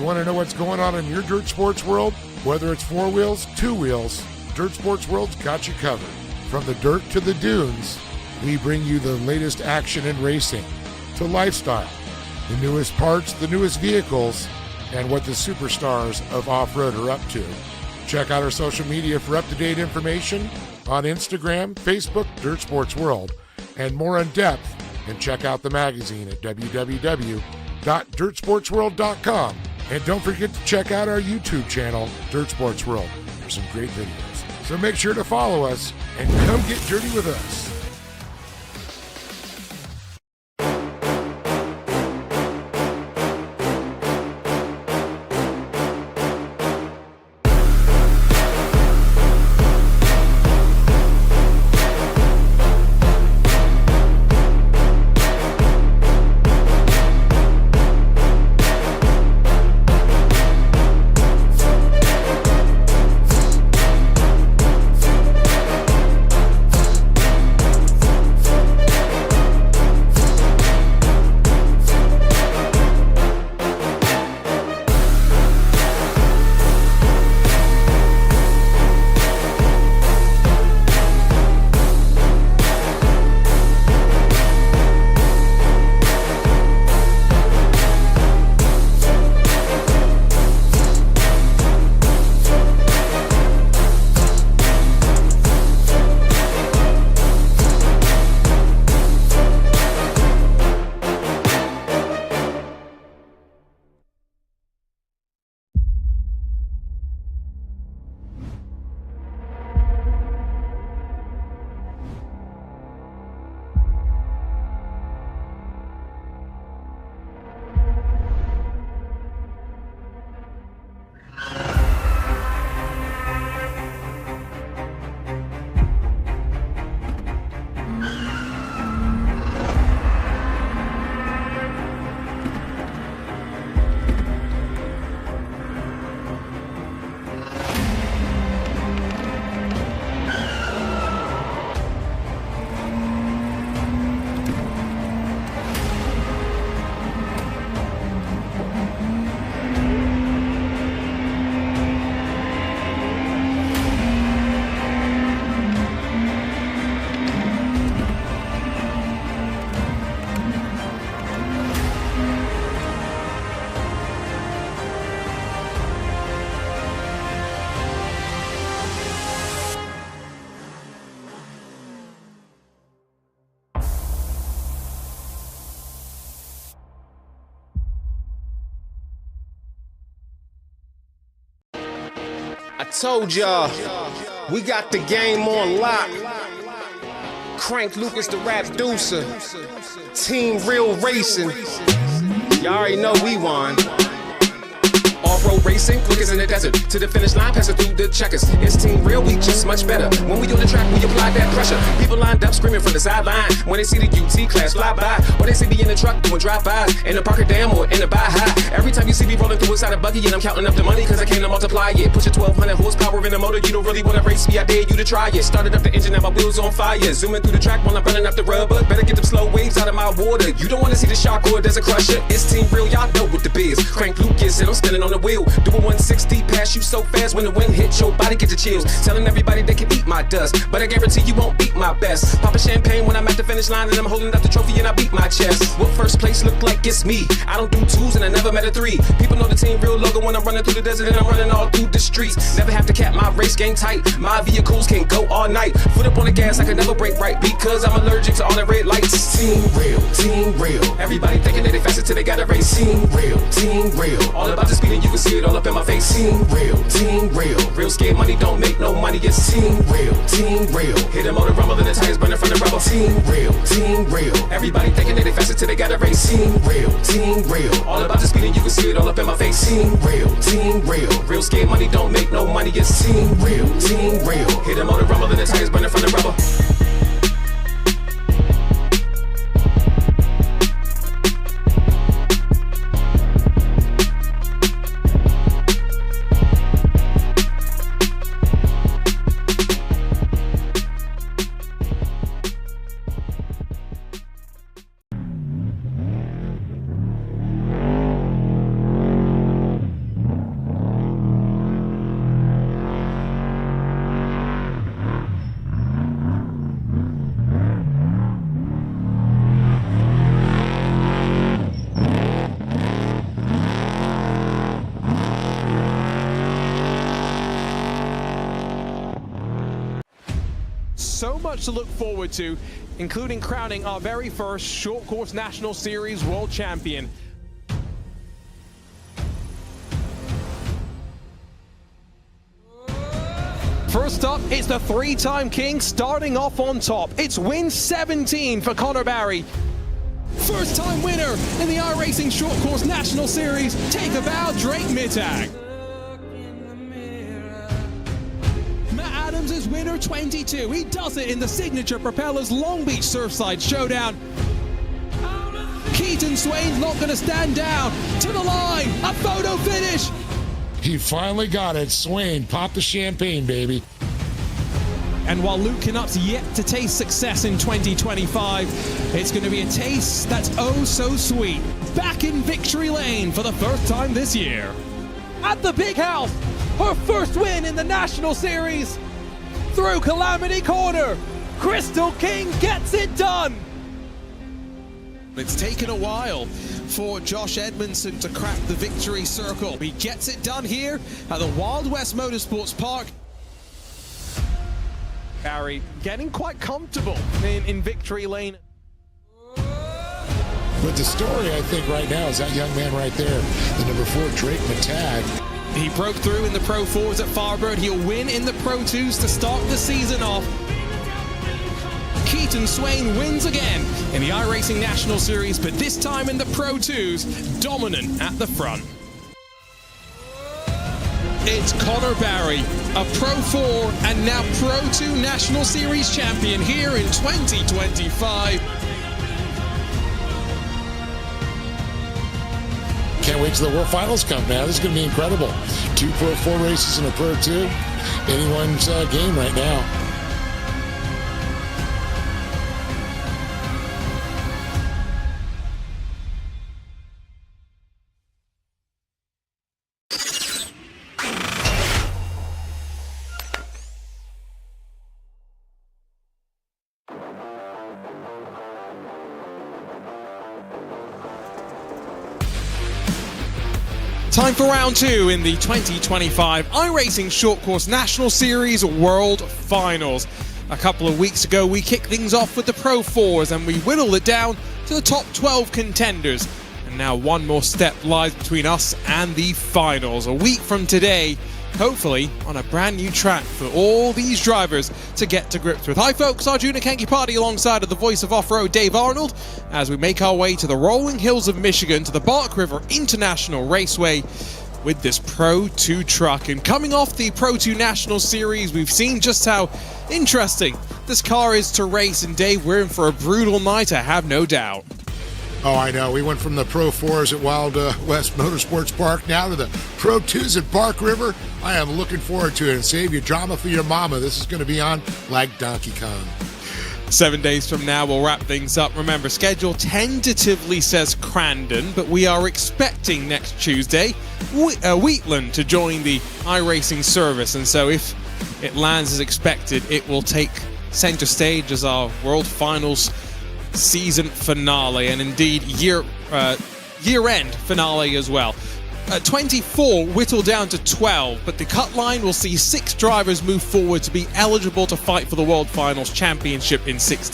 want to know what's going on in your dirt sports world? Whether it's 4 wheels, 2 wheels, Dirt Sports World's got you covered. From the dirt to the dunes, we bring you the latest action in racing, to lifestyle, the newest parts, the newest vehicles, and what the superstars of off-road are up to. Check out our social media for up-to-date information on Instagram, Facebook, Dirt Sports World, and more in depth. And check out the magazine at www.dirtsportsworld.com. And don't forget to check out our YouTube channel, Dirt Sports World, for some great videos. So make sure to follow us and come get dirty with us. I told y'all, we got the game on lock. Crank Lucas the rap deucer. Team Real Racing. Y'all already know we won. Off-road racing, quickest in the desert. To the finish line, passing through the checkers. It's Team Real, we just much better. When we on the track, we apply that pressure. People lined up screaming from the sideline when they see the UT class fly by. Or they see me in the truck doing drive-bys in the Parker Dam or in the Baja. Every time you see me rolling through inside a buggy and I'm counting up the money cause I came to multiply it. Push a 1200 horsepower in the motor, you don't really wanna race me, I dare you to try it. Started up the engine, now my wheels on fire. Zooming through the track while I'm running up the rubber. Better get them slow waves out of my water. You don't wanna see the shark or there's a crusher. It's Team Real, y'all know what the biz. Crank Lucas and I'm spinning on the wheel. Doing 160 past you so fast when the wind hits your body, get the chills. Telling everybody they can eat my dust, but I guarantee you won't beat my best. Popping champagne when I'm at the finish line and I'm holding up the trophy and I beat my chest. What first place look like it's me? I don't do 2s and I never met a 3. People know the Team Real logo when I'm running through the desert and I'm running all through the streets. Never have to cap my race game tight. My vehicles can go all night. Foot up on the gas, I can never break right because I'm allergic to all the red lights. Team Real, Team Real. Everybody thinking that they faster till they got a race. Team Real, Team Real. All about the speed and you can see it all up in my face. Team Real, Team Real. Real scared money don't make no money. It's Team Real, Team Real. Hit the motor rumble and the tires burning from the rubber. Team Real, Team Real. Everybody thinking that they faster till they got a race. Team Real, Team Real. All about the speed and you can see it all up in my face. Team Real, Team Real. Real scared money don't make no money. It's Team Real, Team Real. Hit the motor rumble and the tires burning from the rubber. so much to look forward to, including crowning our very first short course National Series World Champion. First up, it's the three-time king starting off on top. It's win 17 for Connor Barry. First-time winner in the iRacing Short Course National Series. Take a bow, Drake Mittag. Matt Adams is winner 22. He does it in the signature Propellers Long Beach Surfside Showdown. Keaton Swain's not going to stand down. To the line, a photo finish. He finally got it. Swain, pop the champagne, baby. And while Luke Canutt's yet to taste success in 2025, it's going to be a taste that's oh so sweet. Back in victory lane for the first time this year. At the big house, her first win in the National Series. Through Calamity Corner, Crystal King gets it done. It's taken a while for Josh Edmondson to crack the victory circle. He gets it done here at the Wild West Motorsports Park. Barry getting quite comfortable in victory lane. But the story, I think, right now is that young man right there, the number 4, Drake Mittag. He broke through in the Pro 4s at Firebird. He'll win in the Pro 2s to start the season off. Keaton Swain wins again in the iRacing National Series, but this time in the Pro 2s, dominant at the front. It's Connor Barry, a Pro 4 and now Pro 2 National Series champion here in 2025. Can't wait till the World Finals come now. This is going to be incredible. 2 Pro 4 races and a Pro 2. Anyone's game right now. Time for round 2 in the 2025 iRacing Short Course National Series World Finals. A couple of weeks ago, we kicked things off with the Pro 4s and we whittled it down to the top 12 contenders. And now one more step lies between us and the finals. A week from today, hopefully on a brand new track for all these drivers to get to grips with. Hi folks, Arjuna Kankipati alongside of the voice of off-road Dave Arnold as we make our way to the rolling hills of Michigan to the Bark River International Raceway with this Pro 2 truck. And coming off the Pro 2 National Series, we've seen just how interesting this car is to race, and Dave, we're in for a brutal night, I have no doubt. Oh, I know. We went from the Pro 4s at Wild West Motorsports Park now to the Pro 2s at Bark River. I am looking forward to it, and save your drama for your mama. This is going to be on like Donkey Kong. 7 days from now, we'll wrap things up. Remember, schedule tentatively says Crandon, but we are expecting next Tuesday Wheatland to join the iRacing service. And so if it lands as expected, it will take center stage as our World Finals season finale, and indeed year-end finale as well. 24 whittled down to 12, but the cut line will see 6 drivers move forward to be eligible to fight for the World Finals Championship in 7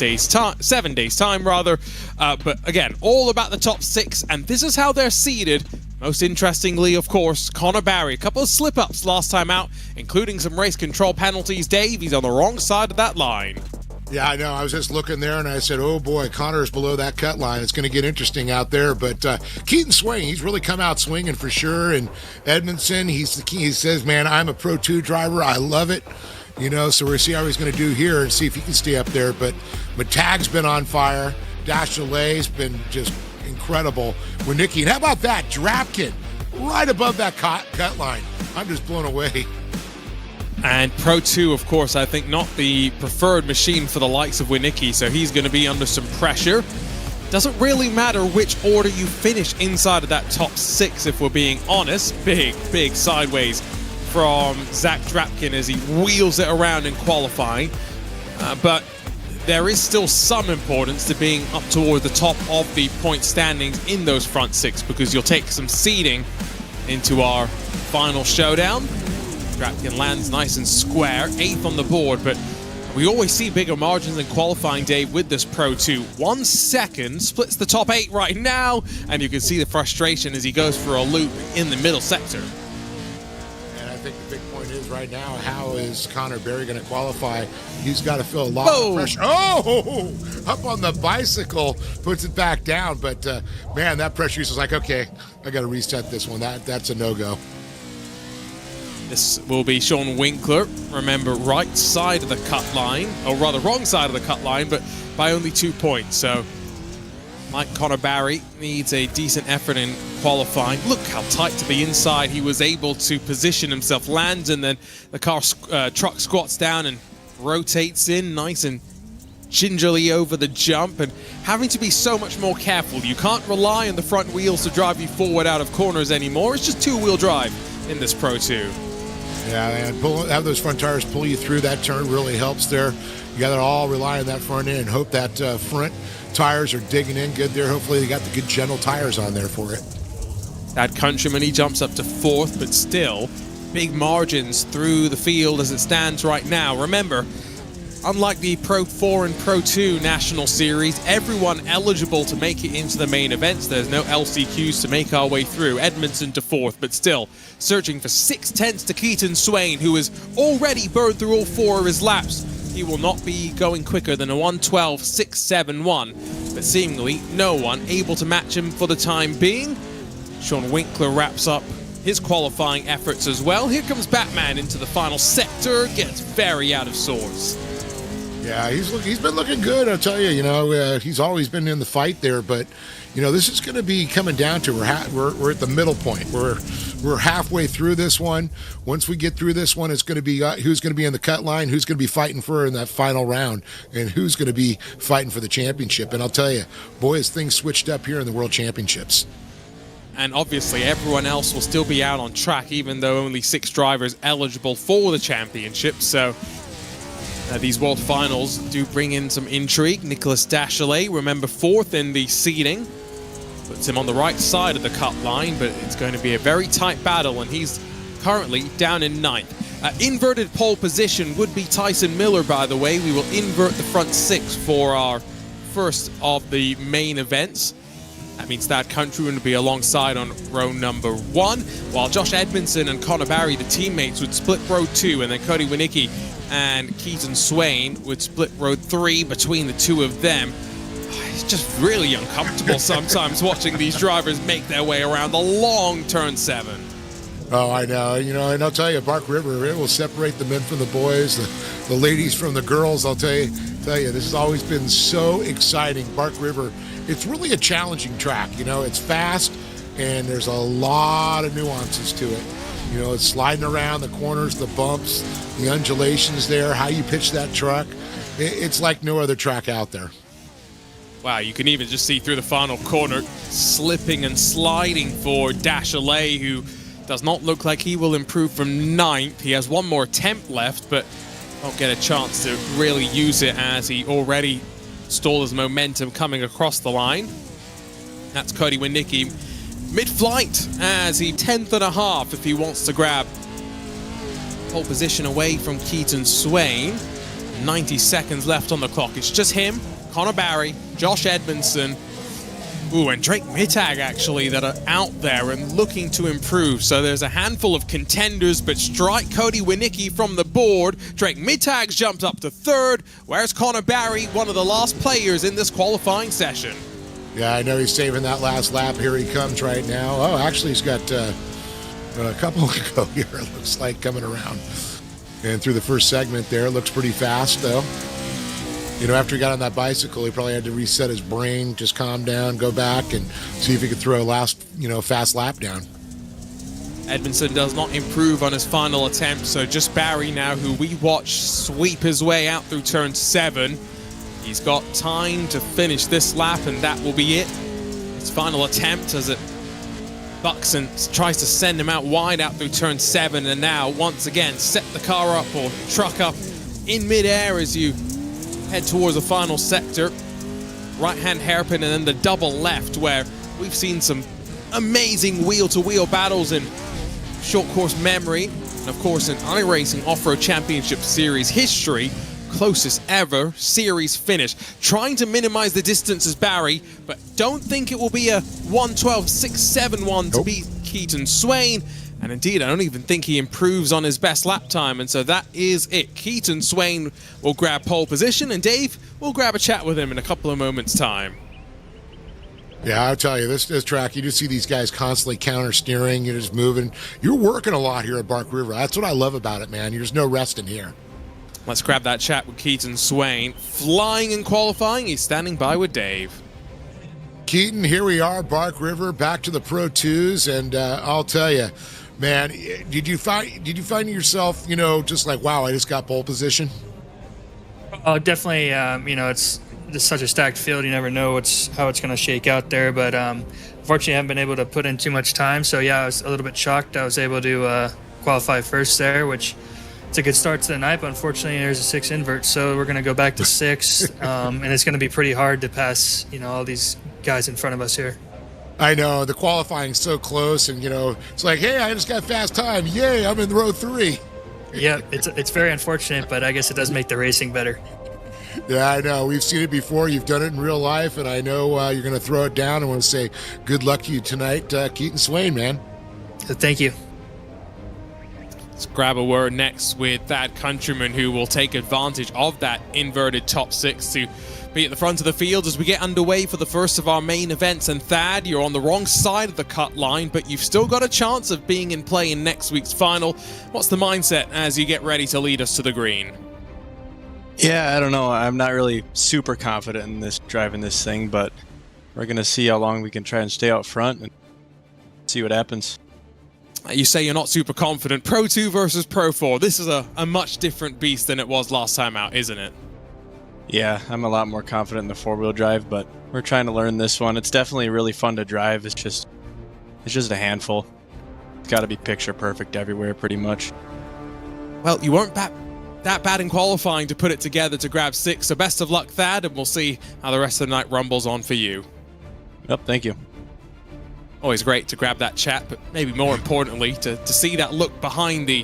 days time rather. But again, all about the top 6, and this is how they're seeded. Most interestingly, of course, Connor Barry. A couple of slip-ups last time out, including some race control penalties. Dave, he's on the wrong side of that line. Yeah, I know. I was just looking there, and I said, oh, boy, Connor's below that cut line. It's going to get interesting out there. But Keaton Swain, he's really come out swinging for sure. And Edmondson, he's the key. He says, man, I'm a Pro 2 driver. I love it. You know, so we'll see how he's going to do here and see if he can stay up there. But Mittag's been on fire. Dash Delay's been just incredible. Winnicki, and how about that? Drapkin, right above that cut line. I'm just blown away. And Pro 2, of course, I think not the preferred machine for the likes of Winnicki, so he's going to be under some pressure. Doesn't really matter which order you finish inside of that top 6, if we're being honest. Big sideways from Zach Drapkin as he wheels it around in qualifying. But there is still some importance to being up toward the top of the point standings in those front 6, because you'll take some seeding into our final showdown. Drapkin lands nice and square, 8th on the board, but We always see bigger margins in qualifying, Dave, with this Pro 2. 1 second splits the top 8 right now, and you can see the frustration as he goes for a loop in the middle sector. And I think the big point is right now, how is Connor Berry going to qualify? He's got to feel a lot of pressure. Oh, up on the bicycle, puts it back down. But, man, that pressure is like, okay, I got to reset this one. That's a no-go. This will be Sean Winkler. Remember, right side of the cut line, or rather wrong side of the cut line, but by only 2 points. So, like Connor Barry, needs a decent effort in qualifying. Look how tight to the inside he was able to position himself, lands, and then the truck squats down and rotates in nice and gingerly over the jump, and having to be so much more careful. You can't rely on the front wheels to drive you forward out of corners anymore. It's just two-wheel drive in this Pro 2. Yeah, and have those front tires pull you through that turn really helps there. You got to all rely on that front end and hope that front tires are digging in good there. Hopefully they got the good gentle tires on there for it. That Countryman, he jumps up to 4th, but still big margins through the field as it stands right now. Remember, unlike the Pro 4 and Pro 2 National Series, everyone eligible to make it into the main events. There's no LCQs to make our way through. Edmondson to 4th, but still searching for 6/10 to Keaton Swain, who has already burned through all 4 of his laps. He will not be going quicker than a 1:12.671, but seemingly no one able to match him for the time being. Sean Winkler wraps up his qualifying efforts as well. Here comes Batman into the final sector, gets very out of sorts. Yeah, he's been looking good, I'll tell you. You know, he's always been in the fight there, but you know, this is going to be coming down to we're at the middle point. We're halfway through this one. Once we get through this one, it's going to be who's going to be in the cut line, who's going to be fighting for in that final round, and who's going to be fighting for the championship. And I'll tell you, boy, has things switched up here in the World Championships. And obviously everyone else will still be out on track, even though only 6 drivers eligible for the championship. So these World Finals do bring in some intrigue. Nicolas Dachelet, remember, 4th in the seeding. Puts him on the right side of the cut line, but it's going to be a very tight battle, and he's currently down in 9th. Inverted pole position would be Tyson Miller, by the way. We will invert the front 6 for our first of the main events. That means that Countryman would be alongside on row number 1, while Josh Edmondson and Connor Barry, the teammates, would split row 2, and then Cody Winicki and Keaton Swain would split row 3 between the two of them. It's just really uncomfortable sometimes watching these drivers make their way around the long turn 7. Oh, I know. You know, and I'll tell you, Bark River, it will separate the men from the boys, the ladies from the girls. I'll tell you, this has always been so exciting. Bark River, it's really a challenging track. You know, it's fast, and there's a lot of nuances to it. You know, it's sliding around the corners, the bumps, the undulations there, how you pitch that truck. It's like no other track out there. Wow, you can even just see through the final corner, slipping and sliding for Dachelet, who does not look like he will improve from 9th. He has one more attempt left, but won't get a chance to really use it as he already stalled his momentum coming across the line. That's Cody Winicki mid-flight as he 10th.5 if he wants to grab pole position away from Keaton Swain. 90 seconds left on the clock. It's just him, Connor Barry, Josh Edmondson, and Drake Mittag, actually, that are out there and looking to improve. So there's a handful of contenders, but strike Cody Winicki from the board. Drake Mittag's jumped up to 3rd. Where's Connor Barry, one of the last players in this qualifying session? Yeah, I know he's saving that last lap. Here he comes right now. Oh, actually, he's got a couple to go here, it looks like, coming around. And through the first segment there, it looks pretty fast, though. You know, after he got on that bicycle, he probably had to reset his brain, just calm down, go back, and see if he could throw a last, fast lap down. Edmondson does not improve on his final attempt, so just Barry now, who we watch sweep his way out through turn 7. He's got time to finish this lap, and that will be it. His final attempt as it bucks and tries to send him out wide out through turn 7, and now, once again, set the car up or truck up in midair as you head towards the final sector. Right-hand hairpin and then the double left, where we've seen some amazing wheel-to-wheel battles in short course memory, and of course in iRacing Off-Road Championship Series history. closest ever series finish. Trying to minimize the distance as Barry, but don't think it will be a 1:12.671 to beat Keaton Swain. And indeed, I don't even think he improves on his best lap time. And so that is it. Keaton Swain will grab pole position, and Dave will grab a chat with him in a couple of moments' time. Yeah, I'll tell you, this track, you just see these guys constantly counter-steering, you're just moving. You're working a lot here at Bark River. That's what I love about it, man. There's no resting here. Let's grab that chat with Keaton Swain. Flying and qualifying, he's standing by with Dave. Keaton, here we are, Bark River, back to the Pro 2s, and I'll tell you, man, did you find yourself, just like, wow, I just got pole position? Oh, definitely. It's such a stacked field. You never know how it's going to shake out there. But unfortunately, I haven't been able to put in too much time. So, yeah, I was a little bit shocked. I was able to qualify first there, which it's a good start to the night. But unfortunately, there's a 6 invert. So we're going to go back to 6. And it's going to be pretty hard to pass, all these guys in front of us here. I know. The qualifying's so close. And, it's like, hey, I just got fast time. Yay, I'm in row 3. Yeah, it's very unfortunate, but I guess it does make the racing better. Yeah, I know. We've seen it before. You've done it in real life, and I know you're going to throw it down. I want to say good luck to you tonight, Keaton Swain, man. Thank you. Let's grab a word next with Thad Countryman, who will take advantage of that inverted top 6 to be at the front of the field as we get underway for the first of our main events. And Thad, you're on the wrong side of the cut line, but you've still got a chance of being in play in next week's final. What's the mindset as you get ready to lead us to the green? Yeah, I don't know. I'm not really super confident in this driving this thing, but we're going to see how long we can try and stay out front and see what happens. You say you're not super confident. Pro 2 versus Pro 4. This is a much different beast than it was last time out, isn't it? Yeah, I'm a lot more confident in the 4-wheel drive, but we're trying to learn this one. It's definitely really fun to drive. It's just a handful. It's got to be picture perfect everywhere, pretty much. Well, you weren't that bad in qualifying to put it together to grab 6, so best of luck, Thad, and we'll see how the rest of the night rumbles on for you. Yep, thank you. Always great to grab that chat, but maybe more importantly, to see that look behind the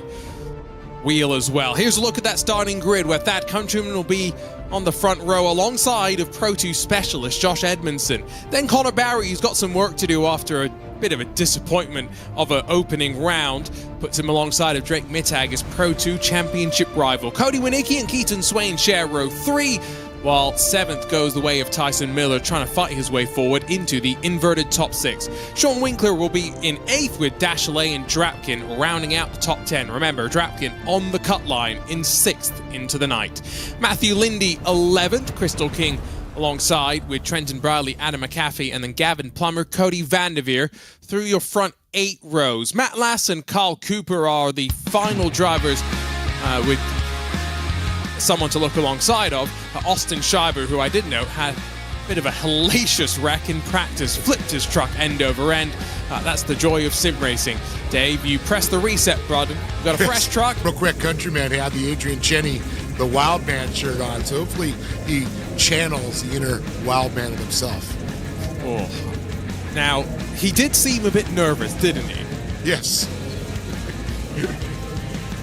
wheel as well. Here's a look at that starting grid where Thad Countryman will be on the front row alongside of Pro 2 specialist Josh Edmondson. Then Connor Barry, who's got some work to do after a bit of a disappointment of an opening round, puts him alongside of Drake Mittag as Pro 2 championship rival. Cody Winicki and Keaton Swain share row 3, while 7th goes the way of Tyson Miller, trying to fight his way forward into the inverted top 6. Sean Winkler will be in 8th with Dashley and Drapkin rounding out the top 10. Remember, Drapkin on the cut line in 6th into the night. Matthew Lindy 11th, Crystal King alongside with Trenton Bradley, Adam McAfee, and then Gavin Plummer, Cody Vanderveer through your front 8 rows. Matt Lass and Carl Cooper are the final drivers with someone to look alongside of. Austin Schreiber, who I did note had a bit of a hellacious wreck in practice, flipped his truck end over end. That's the joy of sim racing. Dave, you press the reset button. We've got a fresh truck. Real quick, Countryman had the Adrian Cheney, the Wild Man shirt on, so hopefully he channels the inner Wild Man of himself. Oh. Now, he did seem a bit nervous, didn't he? Yes.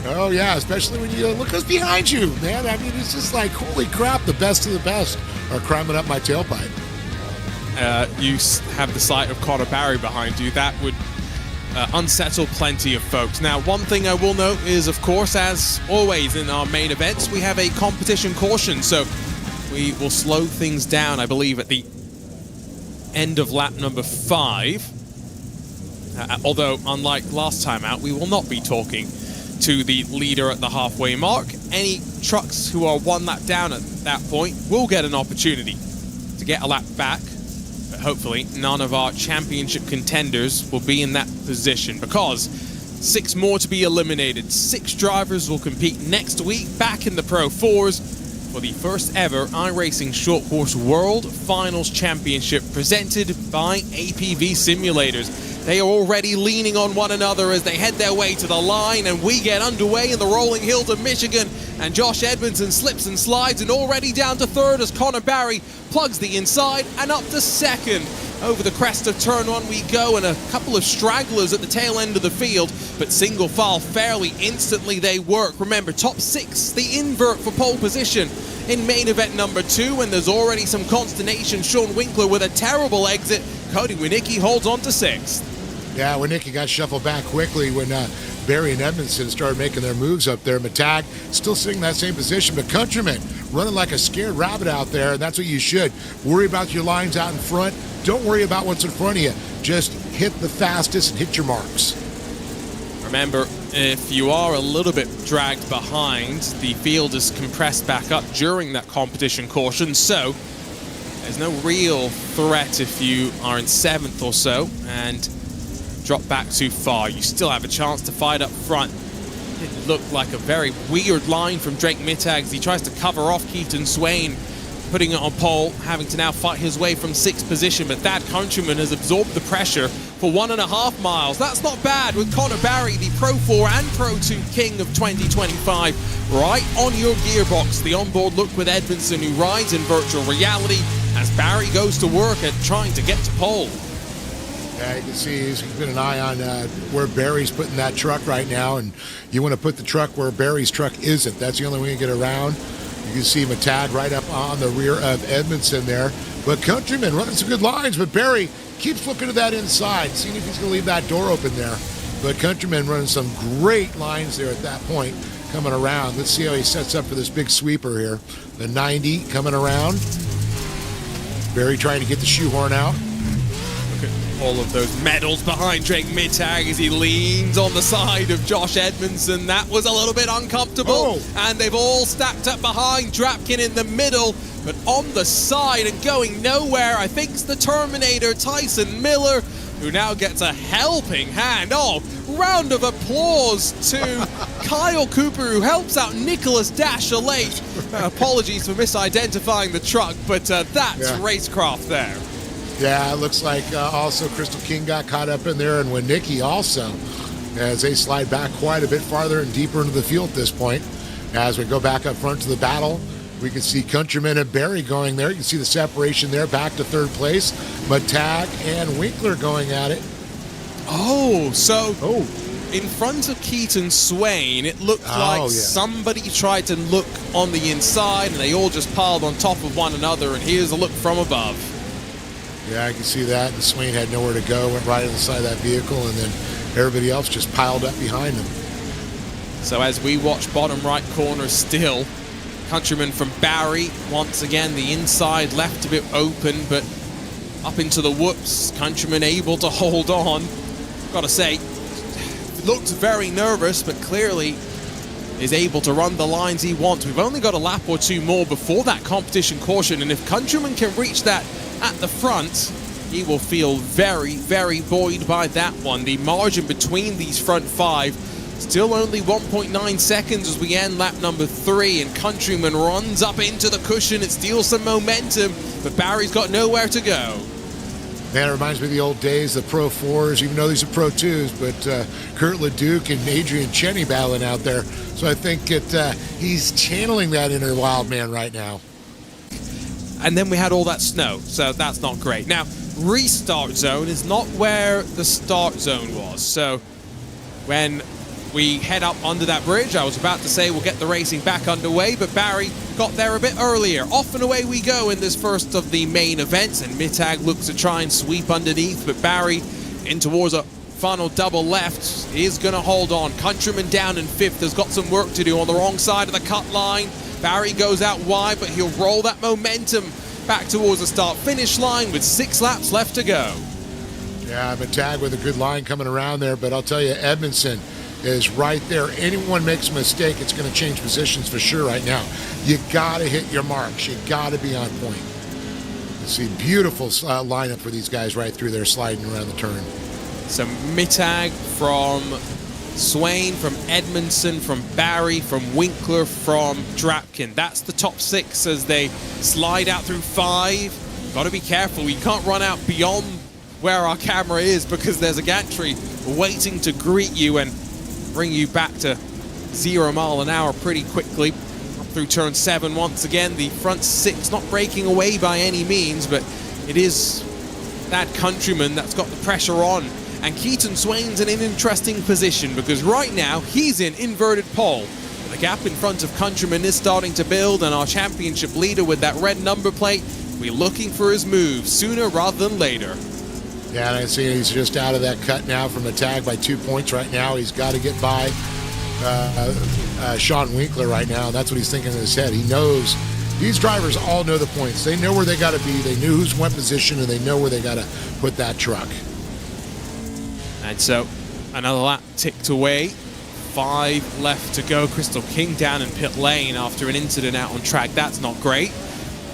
Oh, yeah, especially when you look who's behind you, man. I mean, it's just like, holy crap, the best of the best are climbing up my tailpipe. You have the sight of Connor Barry behind you. That would unsettle plenty of folks. Now, one thing I will note is, of course, as always in our main events, we have a competition caution, so we will slow things down, I believe, at the end of lap number 5. Although, unlike last time out, we will not be talking to the leader at the halfway mark. Any trucks who are 1 lap down at that point will get an opportunity to get a lap back. But hopefully, none of our championship contenders will be in that position, because 6 more to be eliminated. 6 drivers will compete next week back in the Pro 4s for the first ever iRacing Short Course World Finals Championship presented by APV Simulators. They are already leaning on one another as they head their way to the line, and we get underway in the rolling hills of Michigan. And Josh Edmondson slips and slides and already down to 3rd as Connor Barry plugs the inside and up to 2nd Over the crest of turn 1 we go, and a couple of stragglers at the tail end of the field, but single file fairly instantly they work. Remember, top 6, the invert for pole position in main event number 2, and there's already some consternation. Sean Winkler with a terrible exit. Cody Winicki holds on to 6th. Yeah, Winicki got shuffled back quickly when Barry and Edmondson started making their moves up there. Matag still sitting in that same position, but Countryman running like a scared rabbit out there, and that's what you should. Worry about your lines out in front. Don't worry about what's in front of you. Just hit the fastest and hit your marks. Remember, if you are a little bit dragged behind, the field is compressed back up during that competition caution, so there's no real threat if you are in 7th or so and drop back too far. You still have a chance to fight up front. It looked like a very weird line from Drake Mittag as he tries to cover off Keaton Swain, putting it on pole, having to now fight his way from 6th position, but that Countryman has absorbed the pressure for 1.5 miles. That's not bad with Connor Barry, the Pro 4 and Pro 2 king of 2025, right on your gearbox. The onboard look with Edmondson, who rides in virtual reality as Barry goes to work at trying to get to pole. Yeah, you can see he's got an eye on where Barry's putting that truck right now, and you want to put the truck where Barry's truck isn't. That's the only way you get around. You can see Matag right up on the rear of Edmondson there. But Countryman running some good lines, but Barry keeps looking to that inside, seeing if he's going to leave that door open there. But Countryman running some great lines there at that point, coming around. Let's see how he sets up for this big sweeper here. The 90 coming around. Barry trying to get the shoehorn out. All of those medals behind Drake Mittag as he leans on the side of Josh Edmondson. That was a little bit uncomfortable. And they've all stacked up behind Drapkin in the middle, but on the side and going nowhere, I think it's the Terminator, Tyson Miller, who now gets a helping hand. Oh, round of applause to Kyle Cooper, who helps out Nicholas Dashalate. Apologies for misidentifying the truck, but that's racecraft there. Yeah, it looks like also Crystal King got caught up in there, and Winicki also, as they slide back quite a bit farther and deeper into the field at this point. As we go back up front to the battle, we can see Countryman and Barry going there. You can see the separation there, back to 3rd place. Matag and Winkler going at it. In front of Keaton Swain, it looked like somebody tried to look on the inside, and they all just piled on top of one another, and here's a look from above. Yeah, I can see that. And Swain had nowhere to go, went right on the side of that vehicle, and then everybody else just piled up behind him. So as we watch bottom right corner still, Countryman from Barry, once again the inside left a bit open, but up into the whoops, Countryman able to hold on. Gotta say, looks very nervous, but clearly is able to run the lines he wants. We've only got a lap or 2 more before that competition caution, and if Countryman can reach that at the front, he will feel very, very buoyed by that one. The margin between these front 5, still only 1.9 seconds as we end lap number 3, and Countryman runs up into the cushion. It steals some momentum, but Barry's got nowhere to go. Man, it reminds me of the old days, the Pro 4s, even though these are Pro 2s, but Kurt LeDuc and Adrian Cheney battling out there. So I think he's channeling that inner wild man right now. And then we had all that snow, so that's not great. Now, restart zone is not where the start zone was. So when we head up under that bridge, I was about to say we'll get the racing back underway, but Barry got there a bit earlier. Off and away we go in this first of the main events, and Mittag looks to try and sweep underneath, but Barry in towards a final double left is going to hold on. Countryman down in 5th has got some work to do on the wrong side of the cut line. Barry goes out wide, but he'll roll that momentum back towards the start-finish line with 6 laps left to go. Yeah, Matag with a good line coming around there, but I'll tell you, Edmondson is right there. Anyone makes a mistake, it's going to change positions for sure right now. You got to hit your marks. You got to be on point. You see, beautiful lineup for these guys right through there, sliding around the turn. So Mittag from Swain, from Edmondson, from Barry, from Winkler, from Drapkin. That's the top 6 as they slide out through 5. Got to be careful. We can't run out beyond where our camera is because there's a gantry waiting to greet you and bring you back to 0 mile an hour pretty quickly. Up through turn 7 once again. The front 6 not breaking away by any means, but it is that countryman that's got the pressure on. And Keaton Swain's in an interesting position because right now he's in inverted pole. The gap in front of countryman is starting to build, and our championship leader with that red number plate will be looking for his move sooner rather than later. Yeah, and I see he's just out of that cut now from the tag by 2 points right now. He's got to get by Sean Winkler right now. That's what he's thinking in his head. He knows. These drivers all know the points. They know where they got to be. They knew who's what position, and they know where they got to put that truck. And so another lap ticked away. 5 left to go. Crystal King down in pit lane after an incident out on track. That's not great.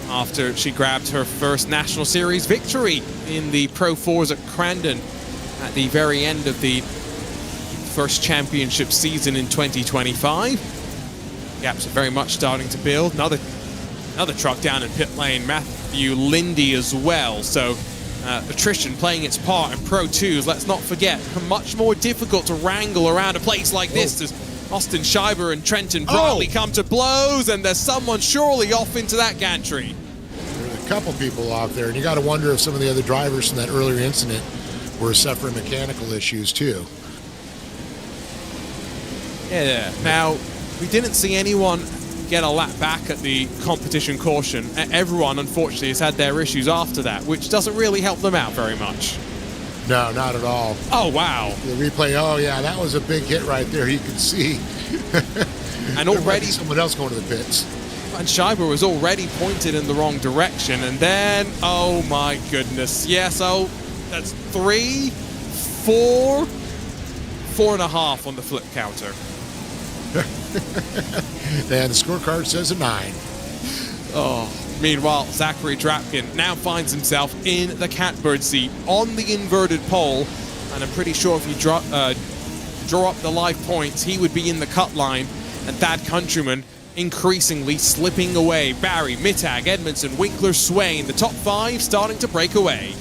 After she grabbed her first National Series victory in the Pro 4s at Crandon at the very end of the first championship season in 2025. Gaps are very much starting to build. Another truck down in pit lane. Matthew Lindy as well. So attrition playing its part in Pro 2s. Let's not forget, much more difficult to wrangle around a place like this as Austin Scheiber and Trenton Bradley come to blows, and there's someone surely off into that gantry. There's a couple people out there, and you got to wonder if some of the other drivers from that earlier incident were suffering mechanical issues too. Yeah, now we didn't see anyone get a lap back at the competition caution. Everyone, unfortunately, has had their issues after that, which doesn't really help them out very much. No, not at all. Oh, wow. The replay, oh, yeah, that was a big hit right there. You could see. And already someone else going to the pits. And Scheiber was already pointed in the wrong direction. And then, oh, my goodness. Yeah, so that's 3, 4, 4.5 on the flip counter. And the scorecard says a 9. Oh, meanwhile, Zachary Drapkin now finds himself in the catbird seat on the inverted pole, and I'm pretty sure if you draw up the live points, he would be in the cut line, and Thad Countryman increasingly slipping away. Barry, Mittag, Edmondson, Winkler, Swain, the top 5 starting to break away.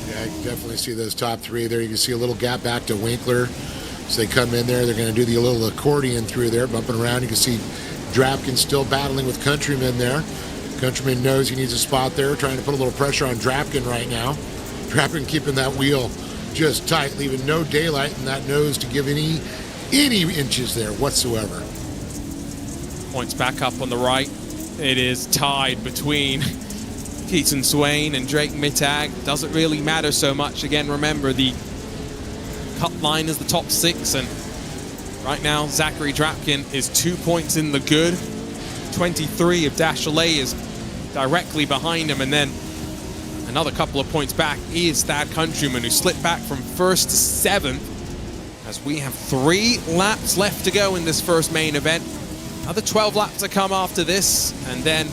Yeah, I can definitely see those top 3 there. You can see a little gap back to Winkler. So they come in there, they're going to do the little accordion through there, bumping around. You can see Drapkin still battling with Countryman there. Countryman knows he needs a spot there, trying to put a little pressure on Drapkin right now. Drapkin keeping that wheel just tight, leaving no daylight in that nose to give any inches there whatsoever. Points back up on the right. It is tied between Keaton Swain and Drake Mittag. Doesn't really matter so much. Again, remember, the cut line is the top 6, and right now Zachary Drapkin is 2 points in the good. 23 of Dashley is directly behind him, and then another couple of points back is Thad Countryman, who slipped back from 1st to 7th, as we have 3 laps left to go in this first main event. Another 12 laps to come after this, and then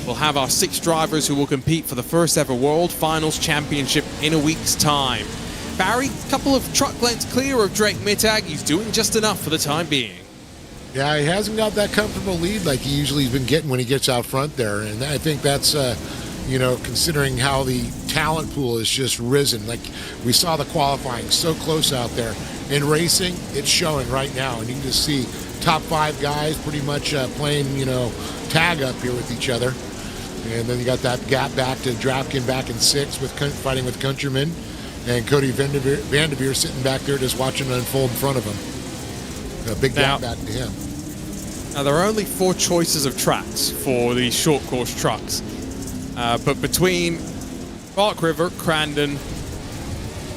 we'll have our 6 drivers who will compete for the first ever World Finals Championship in a week's time. Barry, a couple of truck lengths clear of Drake Mittag. He's doing just enough for the time being. Yeah, he hasn't got that comfortable lead like he usually has been getting when he gets out front there. And I think that's, considering how the talent pool has just risen. Like, we saw the qualifying so close out there. In racing, it's showing right now. And you can just see top 5 guys pretty much playing, tag up here with each other. And then you got that gap back to Drapkin back in 6th with fighting with Countryman. And Cody Vanderveer sitting back there just watching it unfold in front of him. A big gap back to him. Now, there are only 4 choices of tracks for the short course trucks. But between Bark River, Crandon,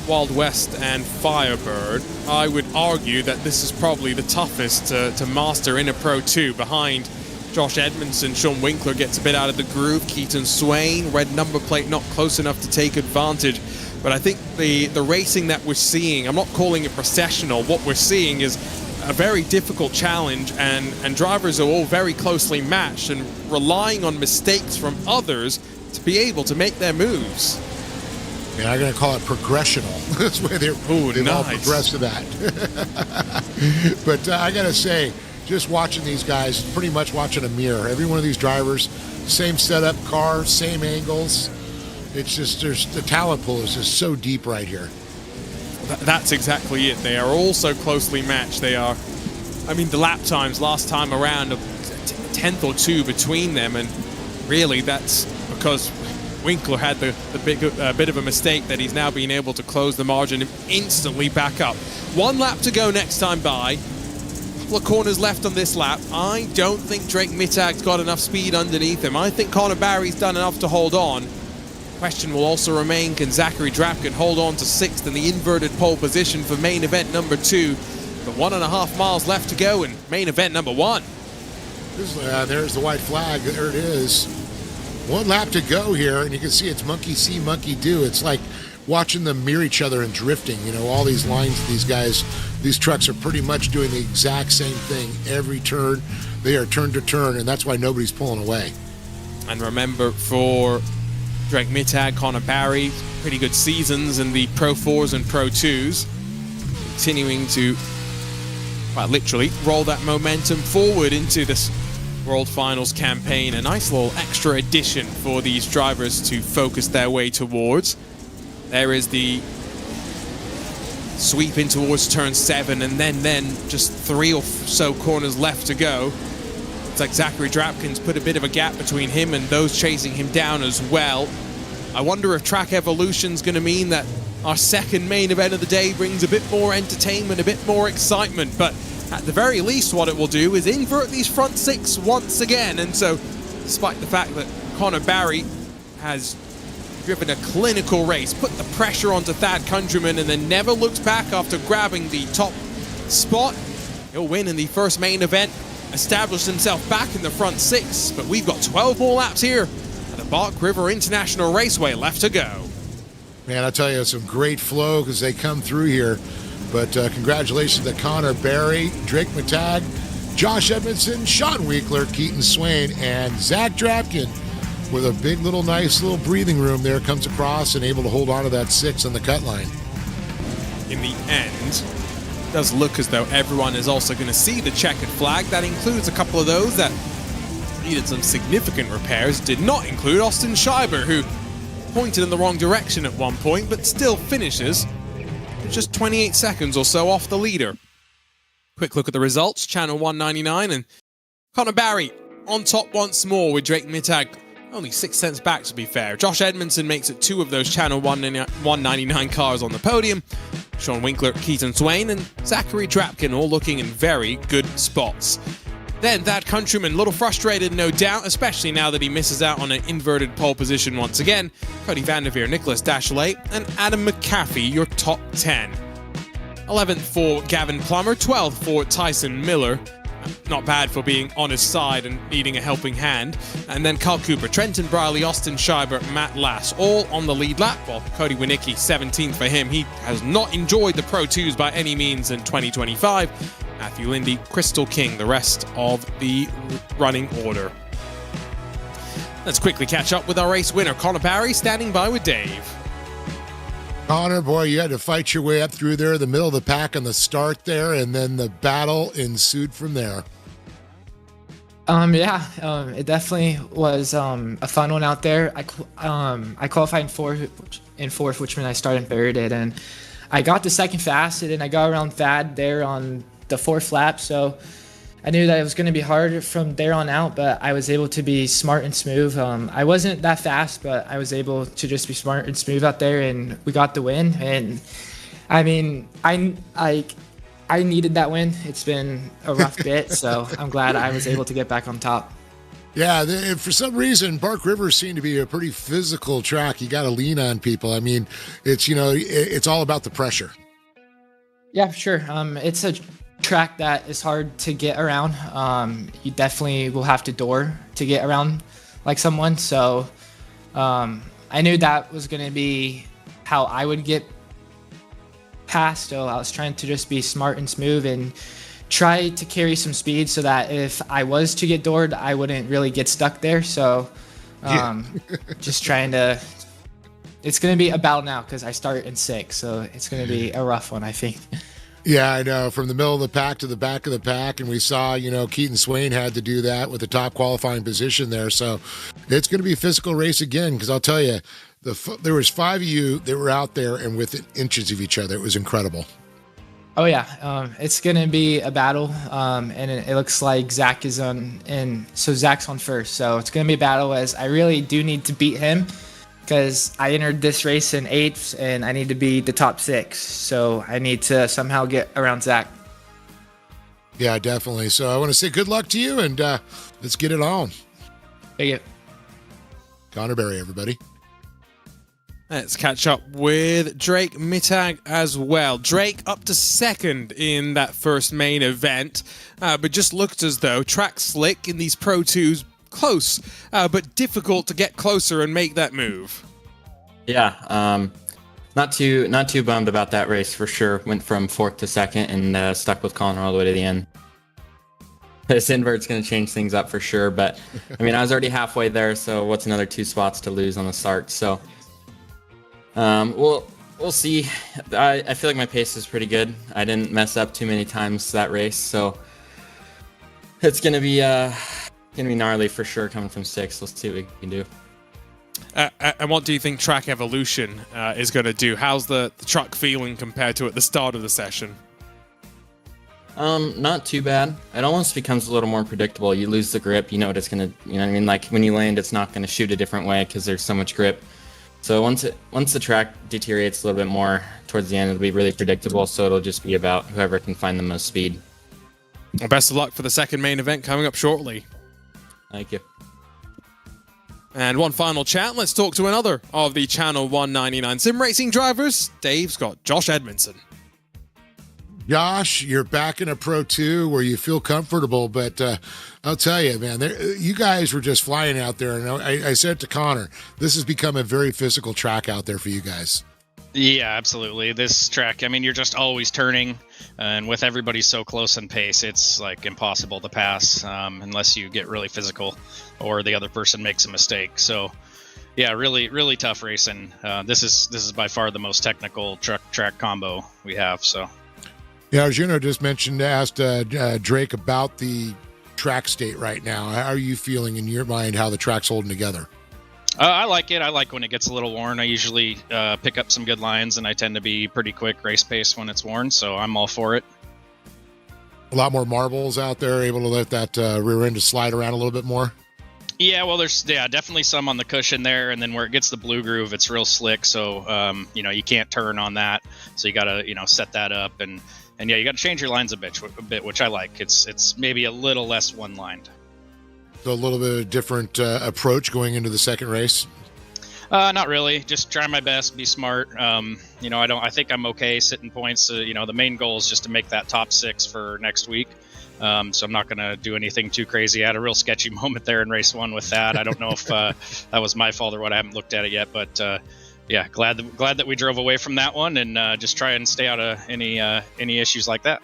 Wild West, and Firebird, I would argue that this is probably the toughest to master in a Pro 2. Behind Josh Edmondson, Sean Winkler gets a bit out of the groove. Keaton Swain, red number plate, not close enough to take advantage. But I think the racing that we're seeing, I'm not calling it processional, what we're seeing is a very difficult challenge, and drivers are all very closely matched and relying on mistakes from others to be able to make their moves. Yeah, I'm going to call it progressional. That's why they've all progressed to that. But I got to say, just watching these guys, pretty much watching a mirror. Every one of these drivers, same setup, car, same angles. It's just, the talent pool is just so deep right here. That's exactly it. They are all so closely matched. They are, the lap times last time around, a tenth or 2 between them, and really that's because Winkler had the bit of a mistake that he's now been able to close the margin and instantly back up. 1 lap to go next time by. A couple of corners left on this lap. I don't think Drake Mittag's got enough speed underneath him. I think Connor Barry's done enough to hold on. Question will also remain, can Zachary Drapkin hold on to 6th in the inverted pole position for main event number 2? But 1.5 miles left to go in main event number 1. There's the white flag. There it is. 1 lap to go here, and you can see it's monkey see, monkey do. It's like watching them mirror each other and drifting. You know, all these lines, these guys, these trucks are pretty much doing the exact same thing every turn. They are turn to turn, and that's why nobody's pulling away. And remember, for Drake Mittag, Connor Barry, pretty good seasons in the Pro 4s and Pro 2s. Continuing to, quite literally, roll that momentum forward into this World Finals campaign. A nice little extra addition for these drivers to focus their way towards. There is the sweep in towards turn 7, and then just 3 or so corners left to go. It's like Zachary Drapkin's put a bit of a gap between him and those chasing him down as well. I wonder if track evolution's going to mean that our second main event of the day brings a bit more entertainment, a bit more excitement, but at the very least what it will do is invert these front 6 once again. And so, despite the fact that Connor Barry has driven a clinical race, put the pressure onto Thad Countryman, and then never looked back after grabbing the top spot, he'll win in the first main event, establish himself back in the front 6. But we've got 12 more laps here at the Bark River International Raceway left to go. Man, I tell you, it's some great flow as they come through here. But congratulations to Connor Barry, Drake Mittag, Josh Edmondson, Sean Winkler, Keaton Swain, and Zach Drapkin with a big little nice little breathing room there, comes across and able to hold on to that 6 on the cut line. In the end, it does look as though everyone is also going to see the checkered flag. That includes a couple of those that needed some significant repairs. Did not include Austin Scheiber, who pointed in the wrong direction at one point, but still finishes just 28 seconds or so off the leader. Quick look at the results. Channel 199 and Connor Barry on top once more with Drake Mittag only 6 cents back, to be fair. Josh Edmondson makes it 2 of those Channel 199 cars on the podium. Sean Winkler, Keaton Swain, and Zachary Drapkin all looking in very good spots. Then that Countryman, a little frustrated, no doubt, especially now that he misses out on an inverted pole position once again. Cody Vanderveer, Nicholas Dashley, and Adam McAfee, your top 10. 11th for Gavin Plummer, 12th for Tyson Miller. Not bad for being on his side and needing a helping hand. And then Carl Cooper, Trenton Briley, Austin Scheiber, Matt Lass, all on the lead lap. While Cody Winicki, 17th for him. He has not enjoyed the Pro 2s by any means in 2025. Matthew Lindy, Crystal King, the rest of the running order. Let's quickly catch up with our race winner, Connor Barry, standing by with Dave. Connor, boy, you had to fight your way up through there, the middle of the pack on the start there, and then the battle ensued from there. It definitely was a fun one out there. I qualified in fourth, which meant I started third, and I got the second fastest, and I got around Thad there on the 4th lap, so I knew that it was going to be hard from there on out, but I was able to be smart and smooth. I wasn't that fast, but I was able to just be smart and smooth out there, and we got the win. And I mean, I needed that win. It's been a rough bit, so I'm glad I was able to get back on top. Yeah, for some reason, Bark River seemed to be a pretty physical track. You got to lean on people. I mean, it's all about the pressure. Yeah, sure. It's a track that is hard to get around. You definitely will have to door to get around like someone. So I knew that was going to be how I would get past. So I was trying to just be smart and smooth and try to carry some speed so that if I was to get doored, I wouldn't really get stuck there. So just trying to, it's going to be a battle now because I start in 6th. So it's going to be a rough one, I think. Yeah, I know. From the middle of the pack to the back of the pack, and we saw, Keaton Swain had to do that with the top qualifying position there. So it's going to be a physical race again, because I'll tell you, there was 5 of you that were out there and within inches of each other. It was incredible. Oh yeah, it's going to be a battle, and it looks like Zach is on, and so Zach's on first. So it's going to be a battle, as I really do need to beat him. because I entered this race in 8th, and I need to be the top 6. So I need to somehow get around Zach. Yeah, definitely. So I want to say good luck to you, and let's get it on. Thank you. Connor Berry, everybody. Let's catch up with Drake Mittag as well. Drake up to 2nd in that first main event, but just looked as though track slick in these Pro 2s, close, but difficult to get closer and make that move. Yeah, not too bummed about that race for sure. Went from 4th to 2nd and stuck with Connor all the way to the end. This invert's going to change things up for sure, but I mean, I was already halfway there, so what's another 2 spots to lose on the start? So we'll see. I feel like my pace is pretty good. I didn't mess up too many times that race, so it's gonna be gnarly for sure coming from 6th. Let's see what we can do. And what do you think Track Evolution is going to do? How's the truck feeling compared to at the start of the session? Not too bad. It almost becomes a little more predictable. You lose the grip, you know what it's gonna, you know what I mean? Like when you land, it's not gonna shoot a different way because there's so much grip. So once the track deteriorates a little bit more towards the end, it'll be really predictable. So it'll just be about whoever can find the most speed. Well, best of luck for the second main event coming up shortly. Thank you. And one final chat. Let's talk to another of the Channel 199 sim racing drivers. Dave's got Josh Edmondson. Josh, you're back in a Pro 2 where you feel comfortable, but I'll tell you, man, you guys were just flying out there. And I said to Connor, this has become a very physical track out there for you guys. Yeah, absolutely. This track, I mean, you're just always turning, and with everybody so close in pace, it's like impossible to pass unless you get really physical or the other person makes a mistake. So, yeah, really, really tough racing. This is by far the most technical truck-track combo we have. So. Yeah, Arjuno just asked Drake about the track state right now. How are you feeling in your mind how the track's holding together? I like it. I like when it gets a little worn. I usually pick up some good lines, and I tend to be pretty quick race pace when it's worn, so I'm all for it. A lot more marbles out there, able to let that rear end to slide around a little bit more? Yeah, well, there's definitely some on the cushion there, and then where it gets the blue groove, it's real slick, so you can't turn on that, so you got to set that up, and yeah, you got to change your lines a bit, which I like. It's maybe a little less one-lined. So a little bit of different approach going into the second race? Not really. Just try my best, be smart. I think I'm okay sitting points. The main goal is just to make that top 6 for next week. So I'm not going to do anything too crazy. I had a real sketchy moment there in race 1 with that. I don't know if that was my fault or what. I haven't looked at it yet, but yeah, glad that we drove away from that one and just try and stay out of any issues like that.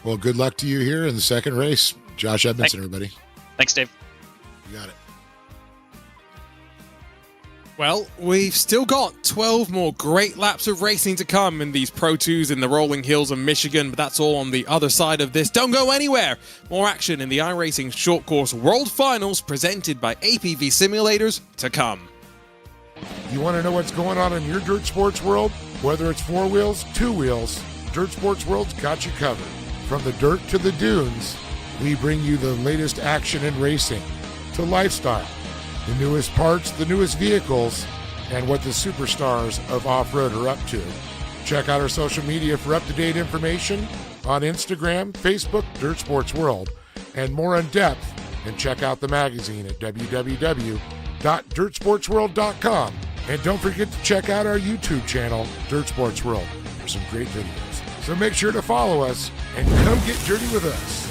Well, good luck to you here in the second race. Josh Edmondson, everybody. Thanks, Dave. You got it. Well, we've still got 12 more great laps of racing to come in these Pro 2s in the rolling hills of Michigan, but that's all on the other side of this. Don't go anywhere! More action in the iRacing Short Course World Finals presented by APV Simulators to come. You want to know what's going on in your dirt sports world? Whether it's 4 wheels, 2 wheels, Dirt Sports World's got you covered. From the dirt to the dunes, we bring you the latest action in racing, to lifestyle, the newest parts, the newest vehicles, and what the superstars of off-road are up to. Check out our social media for up-to-date information on Instagram, Facebook, Dirt Sports World, and more in depth. And check out the magazine at www.dirtsportsworld.com. And don't forget to check out our YouTube channel, Dirt Sports World, for some great videos. So make sure to follow us and come get dirty with us.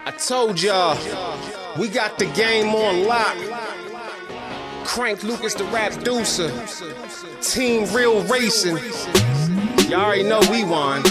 I told y'all, we got the game on lock. Crank Lucas the rap deucer. Team Real Racing. Y'all already know we won.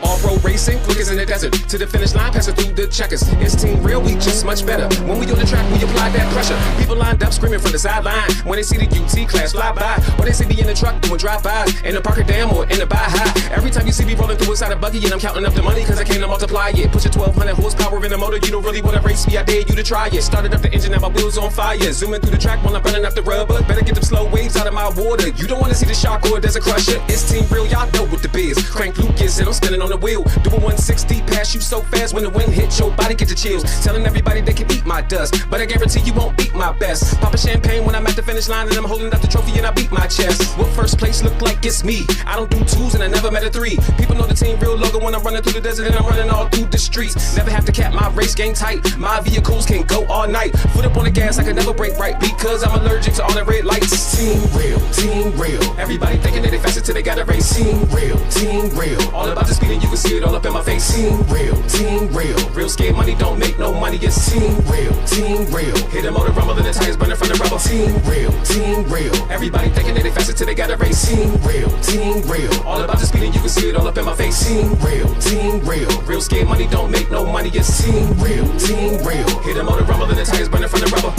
Off-road racing, quick as in the desert. To the finish line, passing through the checkers. It's Team Real, we just much better. When we on the track, we apply that pressure. People lined up screaming from the sideline when they see the UT class fly by, or they see me in the truck doing drive-bys in the Parker Dam or in the Baja. Every time you see me rolling through inside a buggy, and I'm counting up the money cause I came to multiply it. Put your 1200 horsepower in the motor, you don't really wanna race me, I dare you to try it. Started up the engine, now my wheels on fire. Zooming through the track while I'm burning up the rubber. Better get them slow waves out of my water. You don't wanna see the shark or there's a crusher. It's Team Real, y'all know what the biz. Crank Lucas and I'm spinning on the wheel. Doing 160 past you so fast when the wind hits your body get the chills. Telling everybody they can eat my dust, but I guarantee you won't beat my best. Pop a champagne when I'm at the finish line and I'm holding up the trophy and I beat my chest. What first place look like it's me? I don't do twos and I never met a three. People know the Team Real logo when I'm running through the desert and I'm running all through the streets. Never have to cap my race game tight. My vehicles can go all night. Foot up on the gas, I can never break right because I'm allergic to all the red lights. Team Real, Team Real. Everybody thinking that they faster till they got a race. Team Real, Team Real. All about the speed and you can see it all up in my face. Team Real, Team Real. Real scared money don't make no money. It's Team Real, Team Real. Hit the motor rumble and the tires burning from the rubble. Team Real, Team Real. Everybody thinking that they faster till they got a race. Team Real, Team Real. All about the speed and you can see it all up in my face. Team Real, Team Real. Real scared money don't make no money. It's Team Real, Team Real. Hit the motor rumble and the tires burning from the rubble.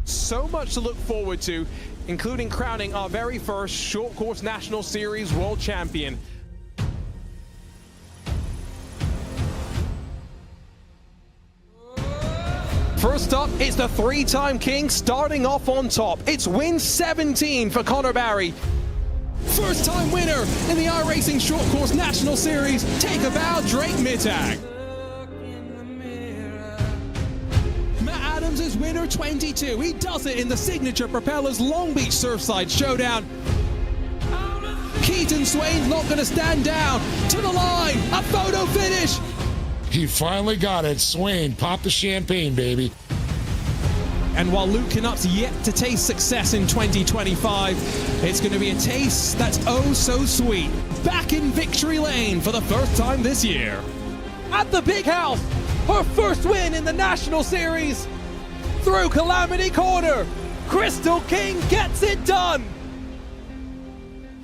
So much to look forward to, including crowning our very first short course National Series World Champion. First up, it's the three-time king starting off on top. It's win 17 for Connor Barry. First-time winner in the iRacing Short Course National Series. Take a bow, Drake Mittag. Is winner 22. He does it in the signature Propellers Long Beach Surfside Showdown. Keaton Swain's not going to stand down. To the line, a photo finish. He finally got it. Swain, pop the champagne, baby. And while Luke Canuck's yet to taste success in 2025, it's going to be a taste that's oh so sweet. Back in victory lane for the first time this year. At the Big House, her first win in the National Series. Through Calamity Corner, Crystal King gets it done.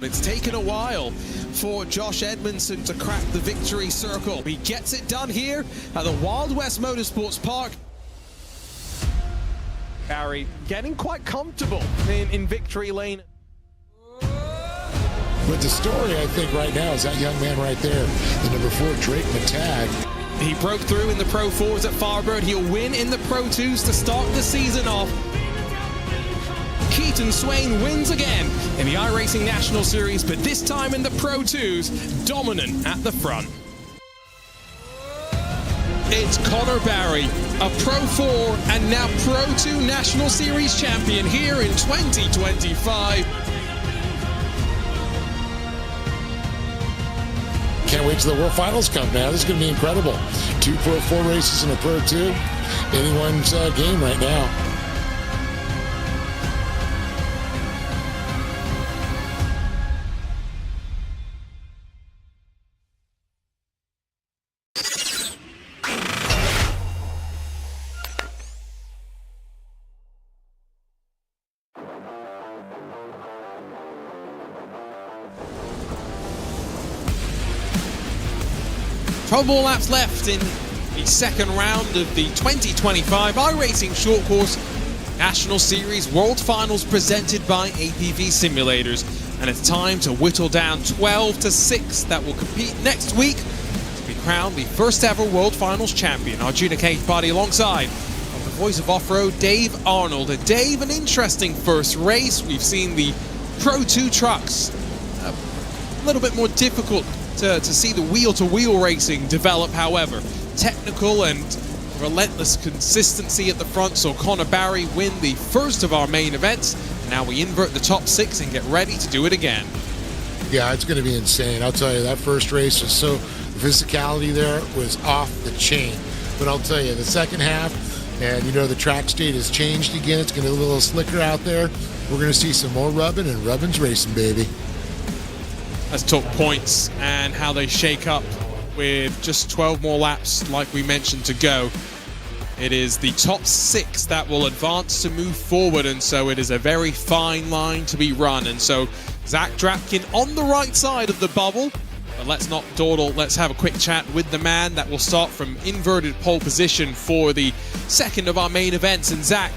It's taken a while for Josh Edmondson to crack the victory circle. He gets it done here at the Wild West Motorsports Park. Barry getting quite comfortable in victory lane. But the story, I think, right now is that young man right there, the number 4, Drake Mittag. He broke through in the Pro 4s at Firebird. He'll win in the Pro 2s to start the season off. Keaton Swain wins again in the iRacing National Series, but this time in the Pro 2s, dominant at the front. It's Connor Barry, a Pro 4 and now Pro 2 National Series champion here in 2025. Can't wait till the World Finals come now. This is going to be incredible. 2 Pro 4 races and a Pro 2. Anyone's game right now. More laps left in the second round of the 2025 iRacing Short Course National Series World Finals presented by APV Simulators. And it's time to whittle down 12 to 6 that will compete next week to be crowned the first ever World Finals champion, Arjuna Cage Party, alongside of the voice of off-road, Dave Arnold. And Dave, an interesting first race. We've seen the Pro 2 trucks a little bit more difficult to see the wheel-to-wheel racing develop. However, technical and relentless consistency at the front saw Connor Barry win the first of our main events. Now we invert the top 6 and get ready to do it again. Yeah, it's going to be insane. I'll tell you, that first race was so, the physicality there was off the chain. But I'll tell you, the second half, and you know, the track state has changed again. It's going to be a little slicker out there. We're going to see some more rubbing, and rubbing's racing, baby. Let's talk points and how they shake up with just 12 more laps, like we mentioned, to go. It is the top 6 that will advance to move forward, and so it is a very fine line to be run. And so Zach Drapkin on the right side of the bubble. But let's not dawdle. Let's have a quick chat with the man that will start from inverted pole position for the second of our main events. And Zach,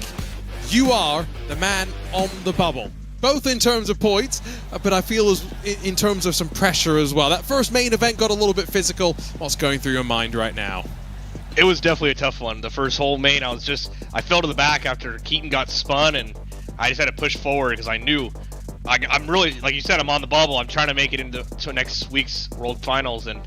you are the man on the bubble, both in terms of points, but I feel as in terms of some pressure as well. That first main event got a little bit physical. What's going through your mind right now? It was definitely a tough one. The first whole main, I fell to the back after Keaton got spun, and I just had to push forward because I knew I'm really, like you said, I'm on the bubble. I'm trying to make it into next week's World Finals, and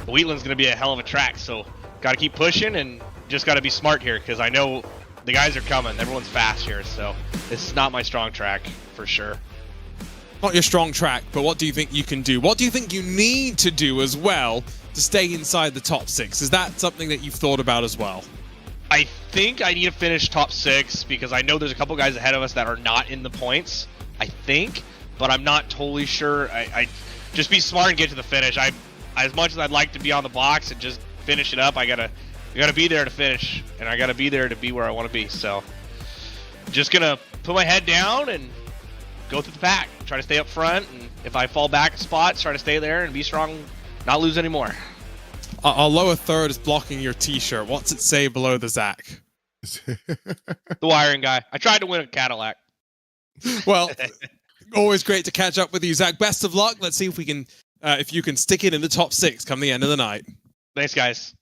the Wheatland's going to be a hell of a track. So got to keep pushing and just got to be smart here because I know the guys are coming. Everyone's fast here, so this is not my strong track for sure. Not your strong track, but what do you think you can do? What do you think you need to do as well to stay inside the top 6? Is that something that you've thought about as well? I think I need to finish top 6 because I know there's a couple guys ahead of us that are not in the points, I think, but I'm not totally sure. I just be smart and get to the finish. As much as I'd like to be on the box and just finish it up, I gotta be there to finish, and I gotta be there to be where I want to be. So just gonna put my head down and go through the pack, try to stay up front, and if I fall back a spot, try to stay there and be strong, not lose anymore. Our lower third is blocking your t-shirt. What's it say below the Zach? The wiring guy. I tried to win a Cadillac. Well, always great to catch up with you, Zach. Best of luck. Let's see if we can, if you can stick it in the top 6 come the end of the night. Thanks, guys.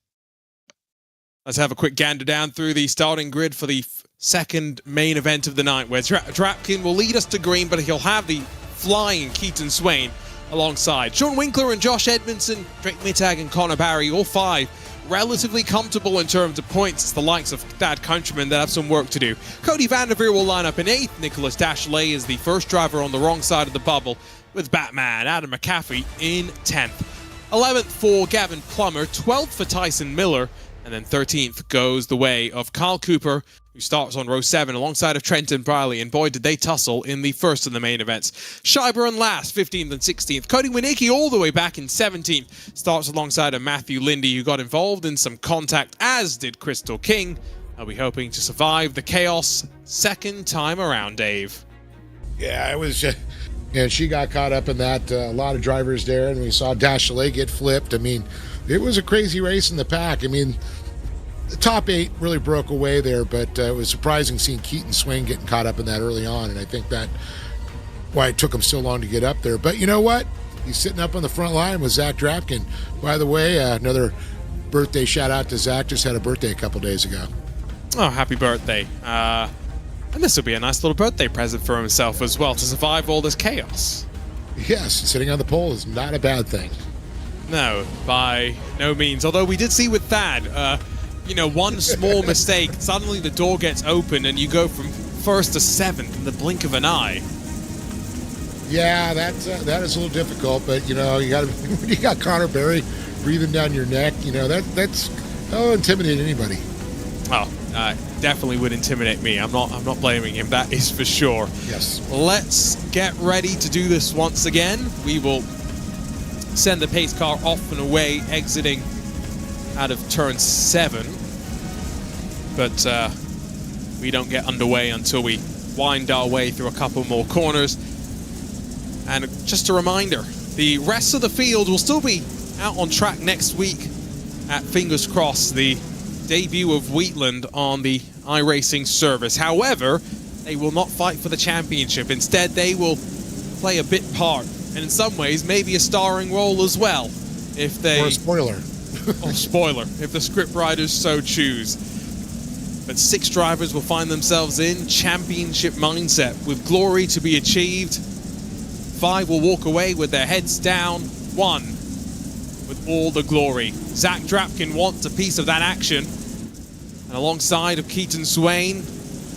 Let's have a quick gander down through the starting grid for the second main event of the night, where Drapkin will lead us to green, but he'll have the flying Keaton Swain alongside. Sean Winkler and Josh Edmondson, Drake Mittag and Connor Barry, all 5 relatively comfortable in terms of points. It's the likes of Thad Countryman that have some work to do. Cody Vanderveer will line up in 8th. Nicholas Dashley is the first driver on the wrong side of the bubble, with Batman Adam McCaffrey in 10th. 11th for Gavin Plummer, 12th for Tyson Miller, and then 13th goes the way of Kyle Cooper, who starts on row 7 alongside of Trenton Briley, and boy did they tussle in the first of the main events. Scheiber and last, 15th and 16th. Cody Winicki all the way back in 17th, starts alongside of Matthew Lindy, who got involved in some contact, as did Crystal King. Are we hoping to survive the chaos second time around, Dave? Yeah, it was and she got caught up in that. A lot of drivers there, and we saw Dashley get flipped. I mean, it was a crazy race in the pack. I mean, the top 8 really broke away there, but it was surprising seeing Keaton Swain getting caught up in that early on, and I think that why it took him so long to get up there. But you know what? He's sitting up on the front line with Zach Drapkin. By the way, another birthday shout out to Zach. Just had a birthday a couple days ago. Oh, happy birthday. And this will be a nice little birthday present for himself as well, to survive all this chaos. Yes, sitting on the pole is not a bad thing. No, by no means. Although we did see with Thad, you know, one small mistake, suddenly the door gets open and you go from 1st to 7th in the blink of an eye. Yeah, that is a little difficult, but you know, when you got Connor Barry breathing down your neck, you know, that'll intimidate anybody. Oh, definitely would intimidate me. I'm not blaming him. That is for sure. Yes. Let's get ready to do this once again. We will send the pace car off and away, exiting out of turn 7, but we don't get underway until we wind our way through a couple more corners. And just a reminder, the rest of the field will still be out on track next week at, fingers crossed, the debut of Wheatland on the iRacing service. However, they will not fight for the championship. Instead, they will play a bit part, and in some ways maybe a starring role as well, if they... Or a spoiler. Oh, spoiler, if the script writers so choose. But 6 drivers will find themselves in championship mindset with glory to be achieved. 5 will walk away with their heads down. 1 with all the glory. Zach Drapkin wants a piece of that action. And alongside of Keaton Swain,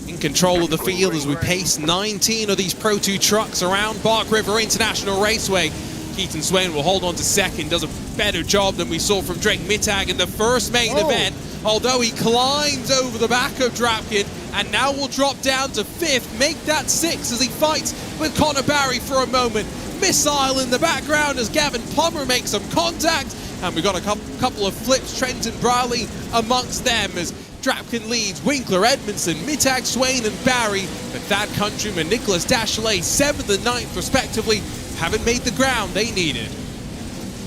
in control of the field as we pace 19 of these Pro 2 trucks around Bark River International Raceway. Keaton Swain will hold on to second, does a better job than we saw from Drake Mittag in the first main event, although he climbs over the back of Drapkin and now will drop down to 5th, make that 6th as he fights with Connor Barry for a moment. Missile in the background as Gavin Plummer makes some contact, and we've got a couple of flips, Trenton Browley amongst them as Drapkin leads, Winkler, Edmondson, Mittag, Swain and Barry, but that countryman Nicholas Dachelet 7th and 9th respectively haven't made the ground they needed.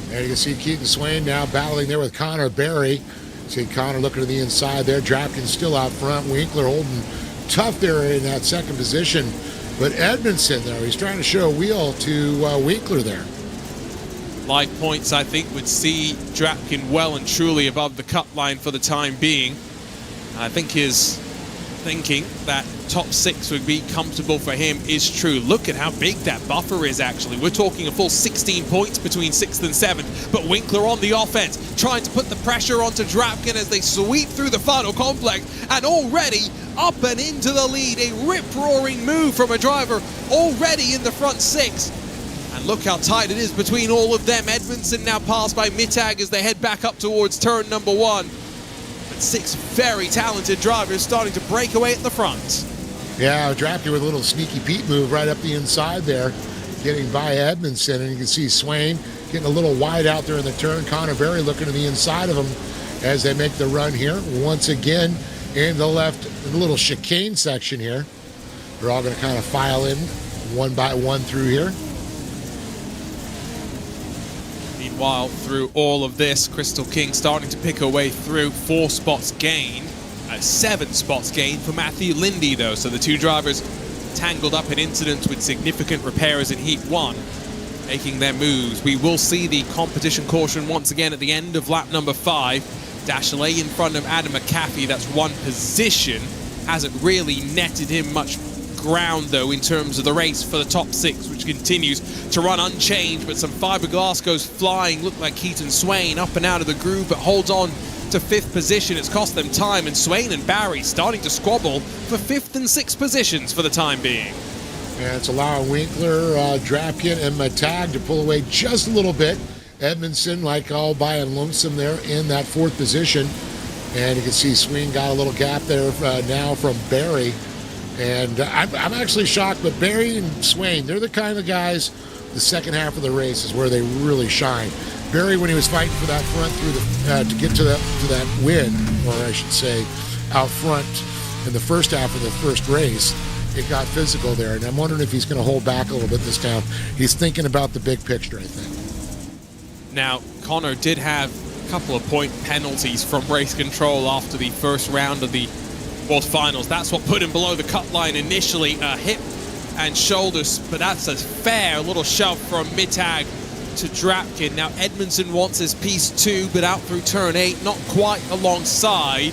There you can see Keaton Swain now battling there with Connor Barry. See Connor looking to the inside there, Drapkin still out front, Winkler holding tough there in that second position, but Edmondson though, he's trying to show a wheel to Winkler there. Live points I think would see Drapkin well and truly above the cut line for the time being. I think his thinking that top 6 would be comfortable for him is true. Look at how big that buffer is actually. We're talking a full 16 points between 6th and 7th, but Winkler on the offense, trying to put the pressure onto Drapkin as they sweep through the final complex, and already up and into the lead. A rip-roaring move from a driver already in the front 6. And look how tight it is between all of them. Edmondson now passed by Mittag as they head back up towards turn number 1. 6 very talented drivers starting to break away at the front. Yeah, Drapkin with a little sneaky Pete move right up the inside there, getting by Edmondson, and you can see Swain getting a little wide out there in the turn. Connor Barry looking to the inside of him as they make the run here. Once again, in the left, in the little chicane section here. They're all going to kind of file in one by one through here. Meanwhile, through all of this, Crystal King starting to pick her way through. 4 spots gained, 7 spots gained for Matthew Lindy though, so the 2 drivers tangled up in incidents with significant repairs in Heat 1, making their moves. We will see the competition caution once again at the end of lap number 5. Dachelet in front of Adam McAfee, that's 1 position. Hasn't really netted him much ground though in terms of the race for the top 6, which continues to run unchanged, but some fiberglass goes flying. Look like Keaton Swain up and out of the groove, but holds on to 5th position. It's cost them time, and Swain and Barry starting to squabble for 5th and 6th positions for the time being. And it's allowing Winkler, Drapkin and Mittag to pull away just a little bit. Edmondson like all by and lonesome there in that 4th position, and you can see Swain got a little gap there now from Barry. And I'm actually shocked, but Barry and Swain, they're the kind of guys, the second half of the race is where they really shine. Barry, when he was fighting for that front through the to get to that win, or I should say, out front in the first half of the first race, it got physical there. And I'm wondering if he's going to hold back a little bit this time. He's thinking about the big picture, I think. Now, Connor did have a couple of point penalties from race control after the first round of the World Finals. That's what put him below the cut line initially, hip and shoulders, but that's a fair little shove from Mittag to Drapkin. Now Edmondson wants his piece too, but out through turn 8, not quite alongside.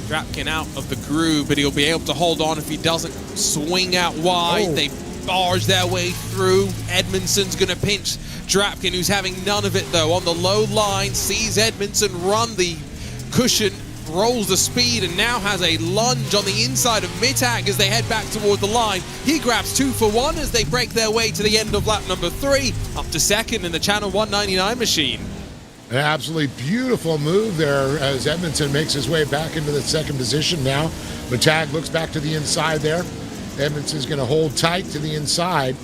Drapkin out of the groove, but he'll be able to hold on if he doesn't swing out wide. They barge their way through. Edmondson's going to pinch Drapkin, who's having none of it though. On the low line, sees Edmondson run the cushion, rolls the speed, and now has a lunge on the inside of Mittag as they head back toward the line. He grabs 2 for 1 as they break their way to the end of lap number 3, up to second in the Channel 199 machine. An absolutely beautiful move there as Edmondson makes his way back into the 2nd position now. Mittag looks back to the inside there. Edmondson's going to hold tight to the inside,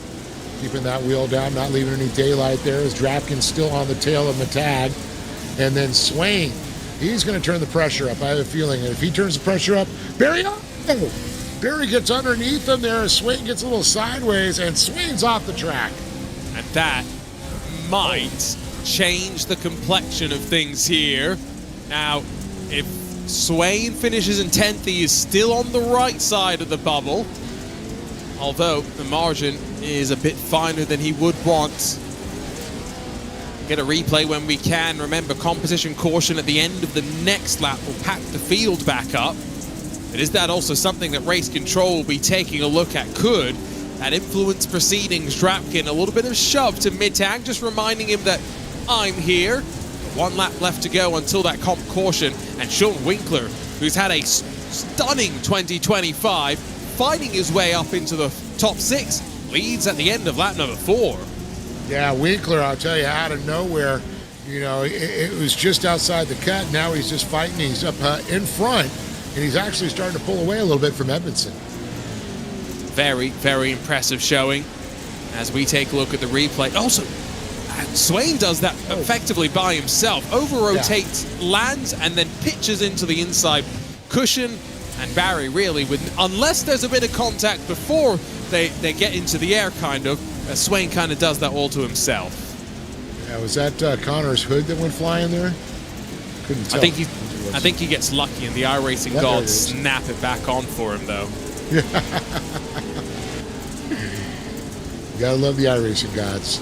keeping that wheel down, not leaving any daylight there as Drapkin's still on the tail of Mittag. And then Swain, he's going to turn the pressure up. I have a feeling. And if he turns the pressure up, Barry gets underneath him there. Swain gets a little sideways, and Swain's off the track. And that might change the complexion of things here. Now, if Swain finishes in 10th, he is still on the right side of the bubble, although the margin is a bit finer than he would want. Get a replay when we can. Remember, composition caution at the end of the next lap will pack the field back up. But is that also something that race control will be taking a look at? Could that influence proceedings? Drapkin, a little bit of shove to Mittag, just reminding him that I'm here. 1 lap left to go until that comp caution. And Sean Winkler, who's had a stunning 2025, fighting his way up into the top 6, leads at the end of lap number 4. Yeah, Winkler, I'll tell you, out of nowhere, it was just outside the cut. Now he's just fighting. He's up in front, and he's actually starting to pull away a little bit from Edmondson. Very, very impressive showing as we take a look at the replay. Also, Swain does that effectively by himself. Over-rotates, lands, and then pitches into the inside cushion. And Barry really, unless there's a bit of contact before they get into the air, Swain kind of does that all to himself. Yeah, was that Connor's hood that went flying there? Couldn't tell. I think he gets lucky, and the iRacing gods snap it back on for him, though. You gotta love the iRacing gods.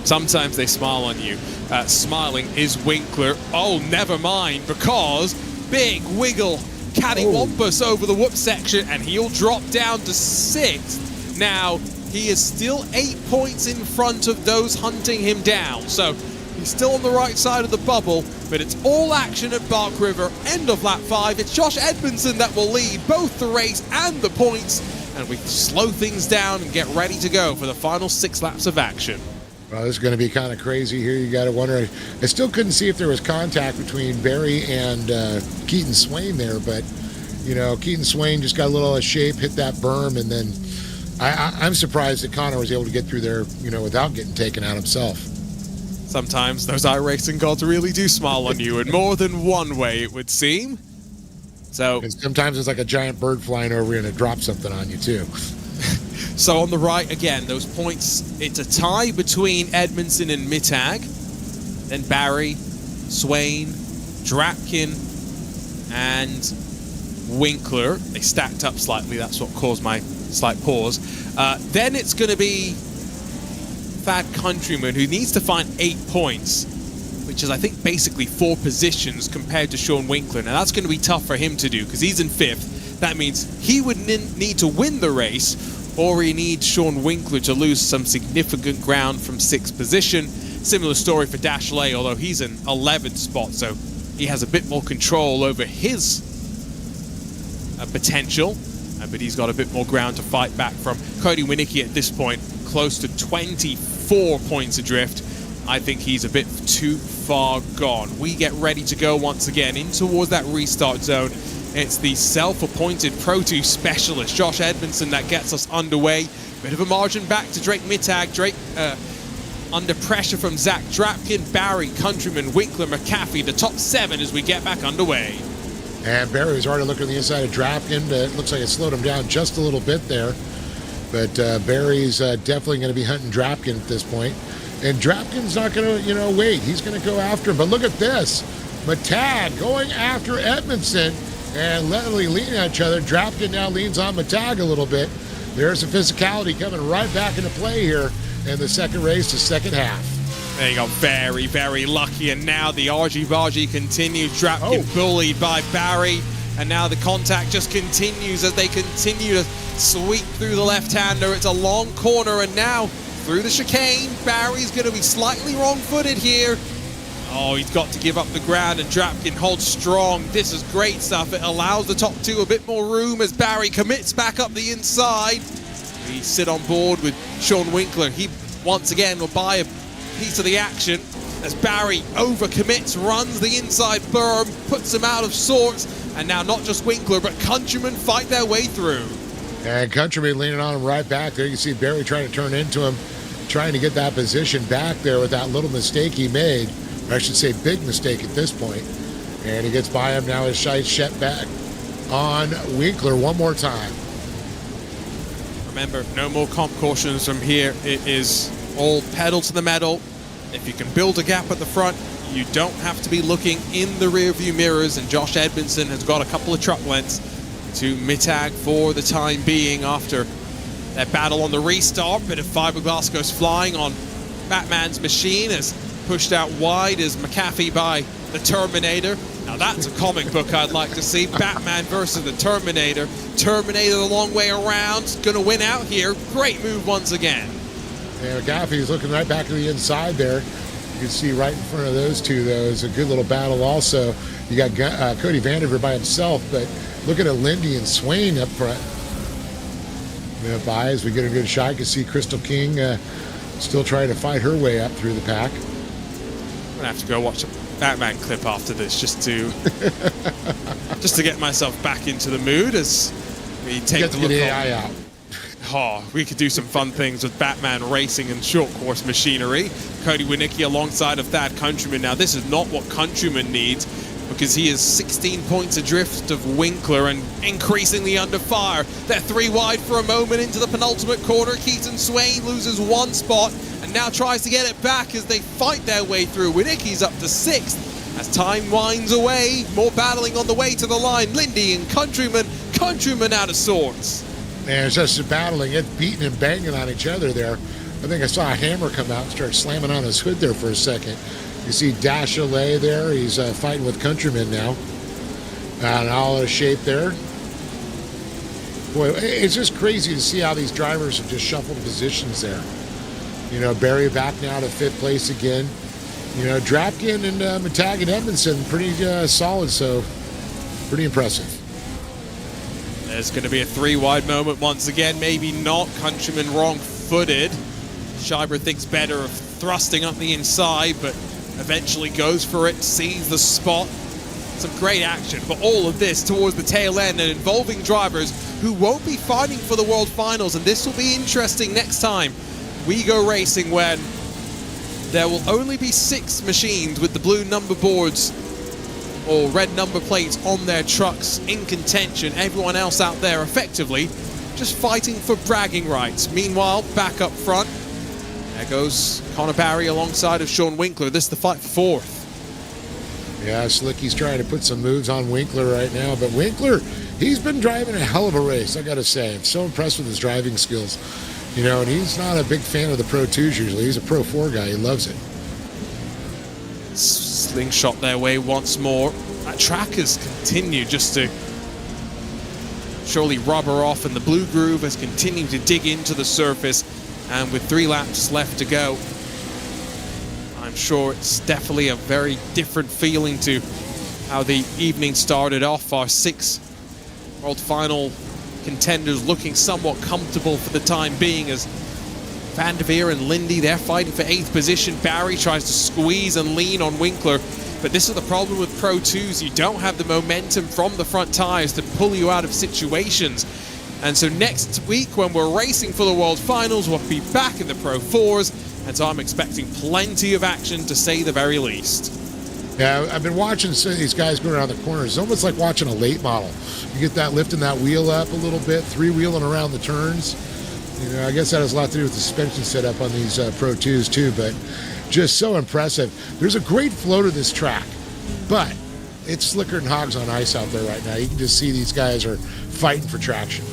Sometimes they smile on you. Smiling is Winkler. Oh, never mind, because big wiggle cattywampus over the whoop section, and he'll drop down to 6th. Now, he is still 8 points in front of those hunting him down. So he's still on the right side of the bubble, but it's all action at Bark River. End of lap 5. It's Josh Edmondson that will lead both the race and the points. And we slow things down and get ready to go for the final 6 laps of action. Well, this is going to be kind of crazy here. You got to wonder. I still couldn't see if there was contact between Barry and Keaton Swain there, but, Keaton Swain just got a little out of shape, hit that berm, and then I'm surprised that Connor was able to get through there, without getting taken out himself. Sometimes those iRacing gods really do smile on you in more than one way, it would seem. So, and sometimes it's like a giant bird flying over you and it drops something on you, too. So on the right, again, those points, it's a tie between Edmondson and Mittag. Then Barry, Swain, Drapkin, and Winkler. They stacked up slightly. That's what caused my slight pause. Then it's going to be Thad Countryman, who needs to find 8 points, which is, I think, basically 4 positions compared to Sean Winkler. Now, that's going to be tough for him to do because he's in 5th. That means he would need to win the race, or he needs Sean Winkler to lose some significant ground from 6th position. Similar story for Dashley, although he's in 11th spot, so he has a bit more control over his potential, but he's got a bit more ground to fight back from. Cody Winicki at this point, close to 24 points adrift. I think he's a bit too far gone. We get ready to go once again in towards that restart zone. It's the self-appointed Pro 2 specialist, Josh Edmondson, that gets us underway. Bit of a margin back to Drake Mittag. Drake under pressure from Zach Drapkin, Barry, Countryman, Winkler, McAfee, the top 7 as we get back underway. And Barry was already looking on the inside of Drapkin. It looks like it slowed him down just a little bit there. But Barry's definitely going to be hunting Drapkin at this point. And Drapkin's not going to, wait. He's going to go after him. But look at this. Mittag going after Edmondson and literally leaning on each other. Drapkin now leans on Mittag a little bit. There's some physicality coming right back into play here in the second race, the second half. There you go. Very, very lucky. And now the argy-bargy continues. Drapkin bullied by Barry. And now the contact just continues as they continue to sweep through the left-hander. It's a long corner, and now through the chicane, Barry's going to be slightly wrong-footed here. Oh, he's got to give up the ground, and Drapkin holds strong. This is great stuff. It allows the top 2 a bit more room as Barry commits back up the inside. We sit on board with Sean Winkler. He, once again, will buy a piece of the action as Barry overcommits, runs the inside berm, puts him out of sorts, and now not just Winkler, but Countryman fight their way through. And Countryman leaning on him right back there. You see Barry trying to turn into him, trying to get that position back there with that little mistake he made. Or I should say big mistake at this point. And he gets by him now as Shai Shet back on Winkler one more time. Remember, no more comp cautions from here. It is all pedal to the metal. If you can build a gap at the front, you don't have to be looking in the rearview mirrors, and Josh Edmondson has got a couple of truck lengths to Mittag for the time being after that battle on the restart. Bit of fiberglass goes flying on Batman's machine as pushed out wide as McAfee by the Terminator. Now that's a comic book I'd like to see. Batman versus the Terminator. Terminator the long way around, gonna win out here. Great move once again. Yeah, McAfee's looking right back to the inside there. You can see right in front of those two, though, is a good little battle also. You got Cody Vanderveer by himself, but looking at Lindy and Swain up front. By as we get a good shot, you can see Crystal King still trying to fight her way up through the pack. I'm gonna have to go watch a Batman clip after this just to get myself back into the mood as we take a look AI out. Oh, we could do some fun things with Batman racing and short course machinery. Cody Winicki alongside of Thad Countryman. Now, this is not what Countryman needs because he is 16 points adrift of Winkler and increasingly under fire. They're 3 wide for a moment into the penultimate corner. Keaton Swain loses 1 spot and now tries to get it back as they fight their way through. Winicki's up to 6th as time winds away. More battling on the way to the line. Lindy and Countryman out of sorts. And it's just battling, it's beating and banging on each other there. I think I saw a hammer come out and start slamming on his hood there for a second. You see Dash Alley there. He's fighting with Countryman now. And all out of shape there. Boy, it's just crazy to see how these drivers have just shuffled positions there. You know, Barry back now to 5th place again. You know, Drapkin and Matag and Edmondson pretty solid, so pretty impressive. There's going to be a 3 wide moment once again. Maybe not. Countryman wrong-footed. Schreiber thinks better of thrusting up the inside, but eventually goes for it, sees the spot. Some great action, but all of this towards the tail end and involving drivers who won't be fighting for the World Finals, and this will be interesting next time we go racing when there will only be 6 machines with the blue number boards or red number plates on their trucks in contention. Everyone else out there effectively just fighting for bragging rights. Meanwhile, back up front, there goes Connor Barry alongside of Sean Winkler. This is the fight for 4th. Yeah, Slicky's trying to put some moves on Winkler right now, but Winkler, he's been driving a hell of a race, I gotta say. I'm so impressed with his driving skills. You know, and he's not a big fan of the Pro 2s usually. He's a Pro 4 guy, he loves it. Slingshot their way once more. That track has continued just to surely rubber off, and the blue groove has continued to dig into the surface, and with 3 laps left to go, I'm sure it's definitely a very different feeling to how the evening started off. Our 6 World Final contenders looking somewhat comfortable for the time being as Vanderveer and Lindy, they're fighting for 8th position. Barry tries to squeeze and lean on Winkler, but this is the problem with Pro 2s. You don't have the momentum from the front tires to pull you out of situations. And so next week when we're racing for the World Finals, we'll be back in the Pro 4s, and so I'm expecting plenty of action to say the very least. Yeah, I've been watching some of these guys go around the corners. It's almost like watching a late model. You get that lifting that wheel up a little bit, 3-wheeling around the turns. You know, I guess that has a lot to do with the suspension setup on these Pro 2s too, but just so impressive. There's a great flow to this track, but it's slicker than hogs on ice out there right now. You can just see these guys are fighting for traction.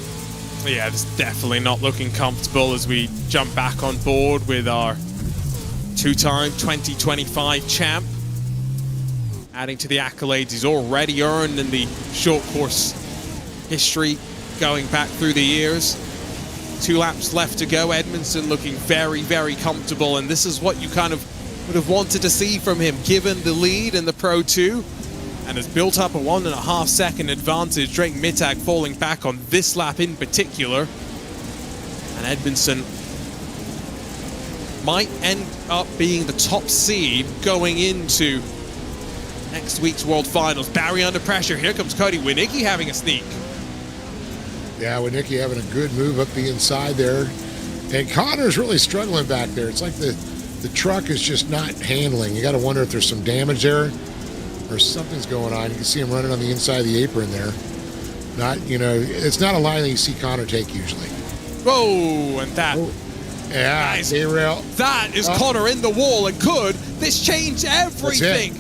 Yeah, it's definitely not looking comfortable as we jump back on board with our 2-time 2025 champ. Adding to the accolades he's already earned in the short course history going back through the years. 2 laps left to go. Edmondson looking very, very comfortable, and this is what you kind of would have wanted to see from him, given the lead in the Pro 2, and has built up a 1.5 second advantage. Drake Mittag falling back on this lap in particular, and Edmondson might end up being the top seed going into next week's World Finals. Barry under pressure. Here comes Cody Winicki having a sneak. Yeah, Winicki having a good move up the inside there. And Connor's really struggling back there. It's like the truck is just not handling. You got to wonder if there's some damage there or something's going on. You can see him running on the inside of the apron there. Not, you know, it's not a line that you see Connor take usually. Whoa, and that. Oh. Yeah, guys, derail. That is Connor in the wall, and could this change everything?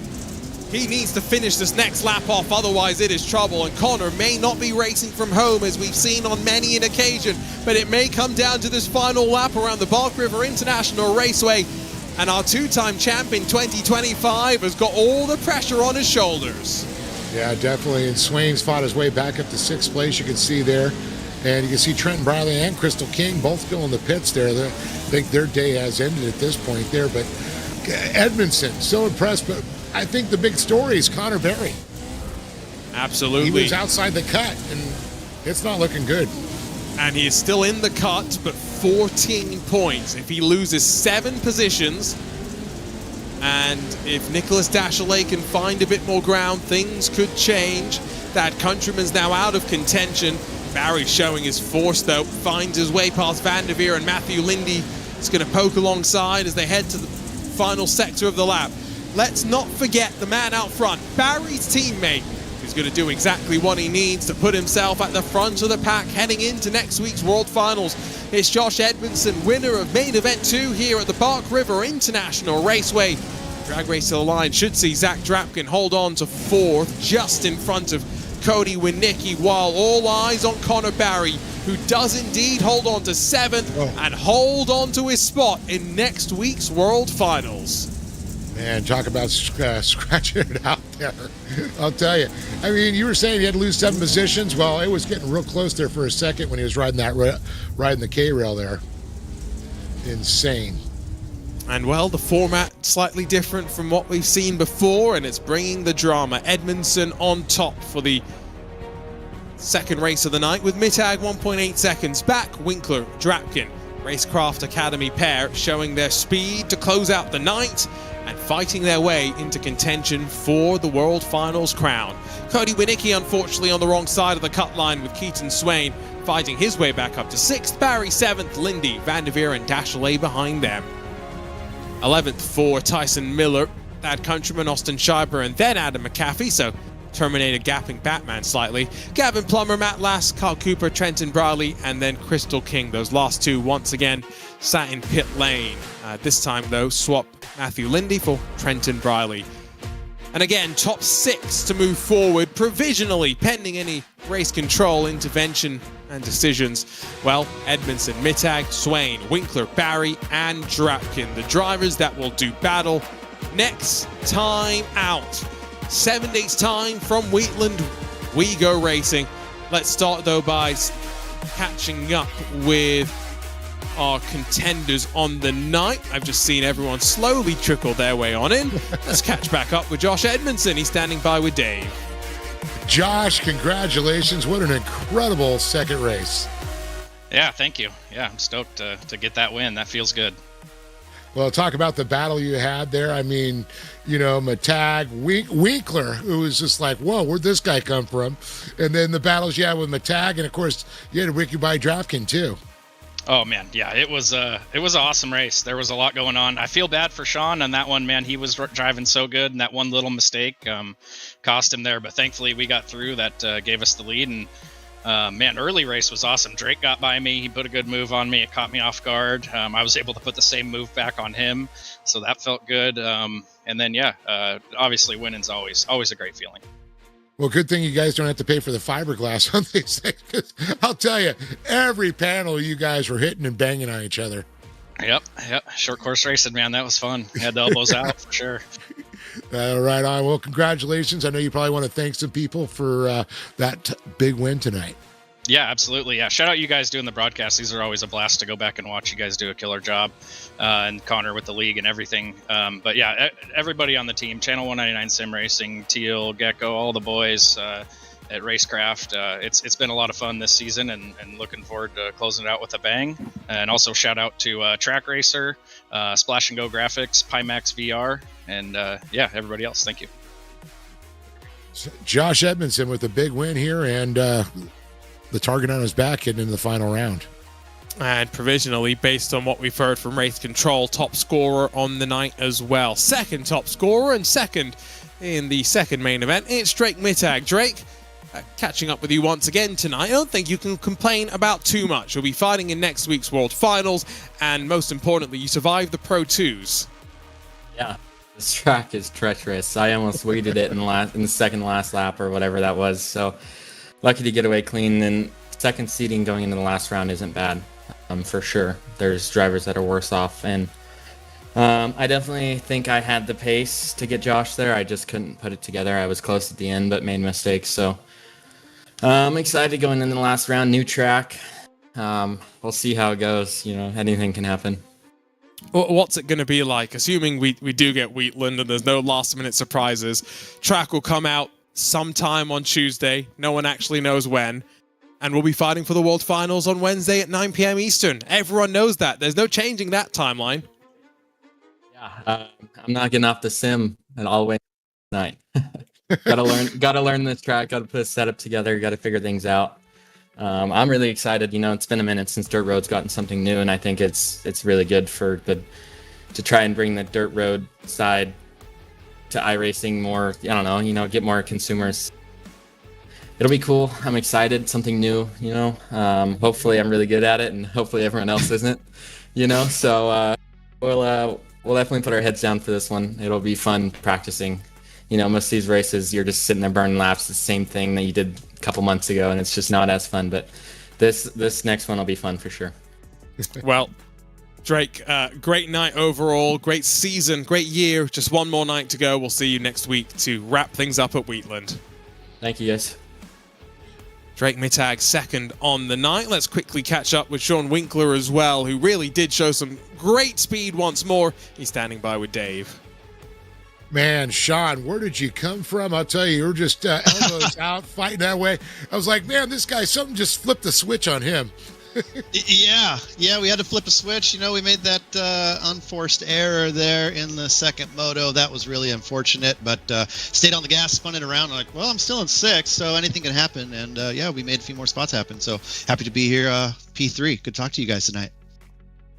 He needs to finish this next lap off, otherwise it is trouble. And Connor may not be racing from home, as we've seen on many an occasion, but it may come down to this final lap around the Bark River International Raceway. And our two-time champ in 2025 has got all the pressure on his shoulders. Yeah, definitely. And Swain's fought his way back up to 6th place, you can see there. And you can see Trenton Briley and Crystal King both still in the pits there. I think their day has ended at this point there. But Edmondson, so impressed. But I think the big story is Connor Berry. Absolutely. He was outside the cut, and it's not looking good. And he is still in the cut, but 14 points. If he loses 7 positions, and if Nicholas Dashley can find a bit more ground, things could change. That countryman's now out of contention. Barry showing his force, though, finds his way past Van der Veer, and Matthew Lindy is going to poke alongside as they head to the final sector of the lap. Let's not forget the man out front, Barry's teammate, who's going to do exactly what he needs to put himself at the front of the pack heading into next week's World Finals. It's Josh Edmondson, winner of Main Event 2 here at the Bark River International Raceway. Drag race to the line should see Zach Drapkin hold on to 4th, just in front of Cody Winicki, while all eyes on Connor Barry, who does indeed hold on to 7th and hold on to his spot in next week's World Finals. Man, talk about scratching it out there. I'll tell you. I mean, you were saying he had to lose 7 positions. Well, it was getting real close there for a second when he was riding the K-rail there. Insane. And, well, the format slightly different from what we've seen before, and it's bringing the drama. Edmondson on top for the second race of the night with Mittag 1.8 seconds back. Winkler, Drapkin, Racecraft Academy pair showing their speed to close out the night and fighting their way into contention for the World Finals crown. Cody Winicki, unfortunately, on the wrong side of the cut line with Keaton Swain fighting his way back up to 6th. Barry 7th, Lindy, Van der Veer and Dashley behind them. 11th for Tyson Miller, Thad Countryman, Austin Schreiber, and then Adam McAfee, so Terminator gapping Batman slightly. Gavin Plummer, Matt Lass, Carl Cooper, Trenton Briley, and then Crystal King. Those last 2 once again sat in pit lane. This time, though, swap Matthew Lindy for Trenton Briley. And again, top 6 to move forward provisionally, pending any race control, intervention, and decisions. Well, Edmondson, Mittag, Swain, Winkler, Barry, and Drapkin, the drivers that will do battle next time out. 7 days time from Wheatland, we go racing. Let's start, though, by catching up with our contenders on the night. I've just seen everyone slowly trickle their way on in. Let's catch back up with Josh Edmondson. He's standing by with Dave. Josh, congratulations. What an incredible second race. Yeah, thank you. Yeah, I'm stoked to get that win. That feels good. Well, talk about the battle you had there. I mean, you know, Mittag, Winkler, who was just like, whoa, where'd this guy come from? And then the battles you had with Mittag, and of course, you had Ricky by Drapkin too. Oh man, yeah, it was an awesome race. There was a lot going on. I feel bad for Sean on that one, man. He was driving so good, and that one little mistake cost him there. But thankfully, we got through. That gave us the lead. And man, early race was awesome. Drake got by me. He put a good move on me. It caught me off guard. I was able to put the same move back on him, so that felt good. And then yeah, obviously winning's always a great feeling. Well, good thing you guys don't have to pay for the fiberglass on these things. 'Cause I'll tell you, every panel you guys were hitting and banging on each other. Yep. Short course racing, man. That was fun. Had the elbows out for sure. Right on. Well, congratulations. I know you probably want to thank some people for that big win tonight. Yeah, absolutely. Yeah, shout out you guys doing the broadcast. These are always a blast to go back and watch. You guys do a killer job, and Connor with the league and everything. But yeah, everybody on the team, Channel 199 Sim Racing, Teal, Gecko, all the boys at Racecraft. It's been a lot of fun this season, and looking forward to closing it out with a bang. And also shout out to Track Racer, Splash and Go Graphics, Pimax VR, and yeah, everybody else. Thank you. Josh Edmondson with a big win here, and the target on his back heading into the final round. And provisionally, based on what we've heard from Race Control, top scorer on the night as well. Second top scorer and second in the second main event, it's Drake Mittag. Drake, catching up with you once again tonight. I don't think you can complain about too much. You'll be fighting in next week's World Finals, and most importantly, you survived the Pro 2s. Yeah, this track is treacherous. I almost weeded it in the second last lap or whatever that was, so lucky to get away clean. And second seating going into the last round isn't bad, for sure. There's drivers that are worse off, and I definitely think I had the pace to get Josh there. I just couldn't put it together. I was close at the end, but made mistakes. So I'm excited going into the last round. New track. We'll see how it goes. Anything can happen. What's it going to be like? Assuming we do get Wheatland and there's no last-minute surprises, track will come out sometime on Tuesday. No one actually knows when. And we'll be fighting for the World Finals on Wednesday at 9 p.m. Eastern. Everyone knows that. There's no changing that timeline. Yeah, I'm not getting off the sim and all the way tonight. Gotta learn this track. Gotta put a setup together. Gotta figure things out. I'm really excited. It's been a minute since dirt road's gotten something new, and I think it's really good to try and bring the dirt road side to iRacing more. I don't know. Get more consumers. It'll be cool. I'm excited. Something new. Hopefully I'm really good at it, and hopefully everyone else isn't. So we'll definitely put our heads down for this one. It'll be fun practicing. Most of these races, you're just sitting there burning laps, the same thing that you did a couple months ago, and it's just not as fun. But this next one will be fun for sure. Well, Drake, great night overall, great season, great year. Just one more night to go. We'll see you next week to wrap things up at Wheatland. Thank you, guys. Drake Mittag second on the night. Let's quickly catch up with Sean Winkler as well, who really did show some great speed once more. He's standing by with Dave. Man, Sean, where did you come from? I'll tell you were just elbows out, fighting that way. I was like, man, this guy, something just flipped the switch on him. Yeah, we had to flip a switch. We made that unforced error there in the second moto. That was really unfortunate, but stayed on the gas, spun it around. Like, well, I'm still in 6th, so anything can happen. And we made a few more spots happen. So happy to be here, P3. Good to talk to you guys tonight.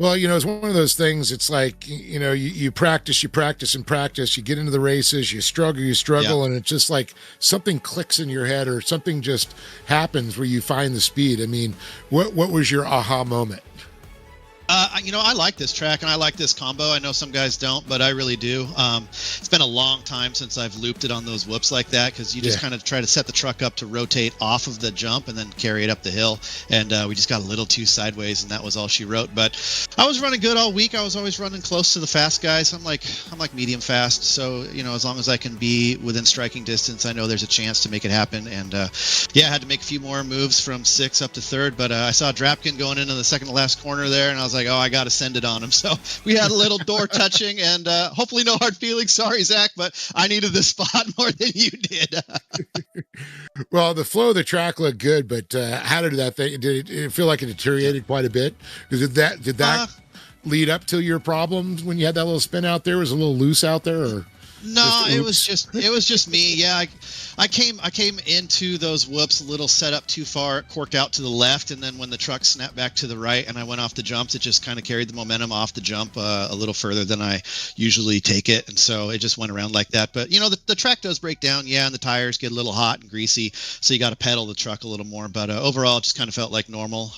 Well, it's one of those things. It's like, you practice, you get into the races, you struggle, Yeah. and it's just like something clicks in your head or something just happens where you find the speed. I mean, what was your aha moment? I like this track and I like this combo. I know some guys don't, but I really do. It's been a long time since I've looped it on those whoops like that because you just kind of try to set the truck up to rotate off of the jump and then carry it up the hill. And we just got a little too sideways, and that was all she wrote. But I was running good all week. I was always running close to the fast guys. I'm like medium fast. So, as long as I can be within striking distance, I know there's a chance to make it happen. And I had to make a few more moves from 6th up to 3rd. But I saw Drapkin going into the second to last corner there, and I was like, oh, I got to send it on him. So we had a little door touching, and hopefully no hard feelings. Sorry, Zach, but I needed this spot more than you did. Well, the flow of the track looked good, but how did that thing? Did it feel like it deteriorated quite a bit? Did that lead up to your problems when you had that little spin out there? Was it a little loose out there, or? No, it was just me. Yeah, I came into those whoops a little set up too far, corked out to the left, and then when the truck snapped back to the right and I went off the jumps, it just kind of carried the momentum off the jump a little further than I usually take it, and so it just went around like that. But the track does break down, and the tires get a little hot and greasy, so you got to pedal the truck a little more. But overall, it just kind of felt like normal.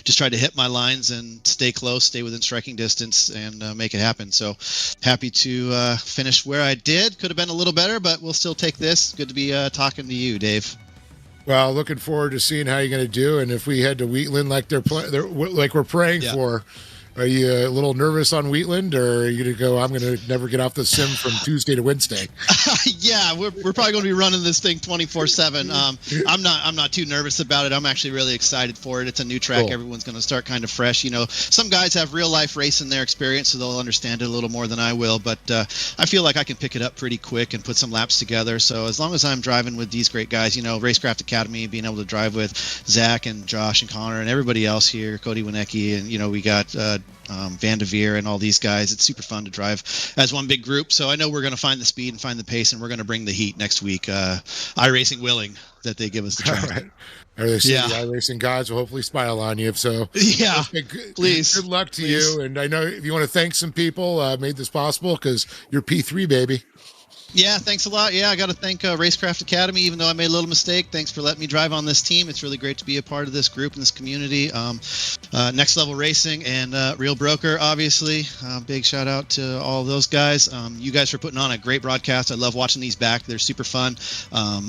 Just tried to hit my lines and stay close, stay within striking distance, and make it happen. So happy to finish where I did. Could have been a little better, but we'll still take this. Good to be talking to you, Dave. Well, looking forward to seeing how you're going to do. And if we head to Wheatland like like we're praying for, are you a little nervous on Wheatland, or are you going to go, I'm going to never get off the sim from Tuesday to Wednesday? Yeah, we're probably going to be running this thing 24/7. I'm not too nervous about it. I'm actually really excited for it. It's a new track. Cool. Everyone's going to start kind of fresh. Some guys have real life racing their experience, so they'll understand it a little more than I will. But I feel like I can pick it up pretty quick and put some laps together. So as long as I'm driving with these great guys, Racecraft Academy, being able to drive with Zach and Josh and Connor and everybody else here, Cody Winecki, and we got Van de Veer and all these guys. It's super fun to drive as one big group. So I know we're going to find the speed and find the pace, and we're going to bring the heat next week. iRacing willing that they give us the track. All right. Are they seeing the iRacing guys will hopefully smile on you. If so, please. Good luck to you. And I know if you want to thank some people, made this possible because you're P3, baby. Yeah, thanks a lot. Yeah, I got to thank Racecraft Academy, even though I made a little mistake. Thanks for letting me drive on this team. It's really great to be a part of this group and this community. Next Level Racing and Real Broker, obviously. Big shout out to all of those guys. You guys for putting on a great broadcast. I love watching these back. They're super fun.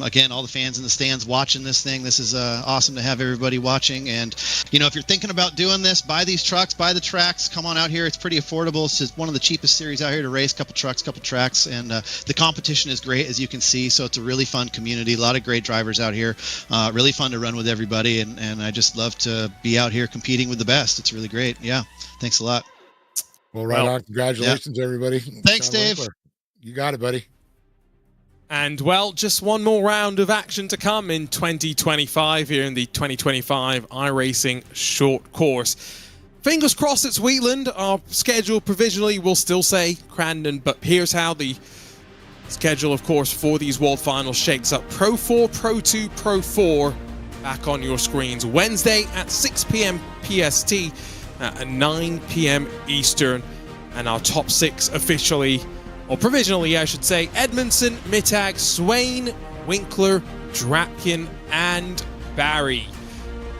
Again, all the fans in the stands watching this thing. This is awesome to have everybody watching. And, you know, if you're thinking about doing this, buy these trucks, buy the tracks, come on out here. It's pretty affordable. It's just one of the cheapest series out here to race. Couple trucks, couple tracks, and the competition is great, as you can see. So it's a really fun community. A lot of great drivers out here. Really fun to run with everybody, and I just love to be out here competing with the best. It's really great. Yeah, thanks a lot. Well, right on. Congratulations, everybody. Thanks, Sean Dave. Winkler. You got it, buddy. And, well, just one more round of action to come in 2025 here in the 2025 iRacing short course. Fingers crossed it's Wheatland. Our schedule provisionally will still say Crandon, but here's how the schedule, of course, for these World Finals shakes up. Pro 4, Pro 2, Pro 4 back on your screens. Wednesday at 6 p.m. PST at 9 p.m. Eastern. And our top 6 officially, or provisionally, I should say, Edmondson, Mittag, Swain, Winkler, Drapkin, and Barry.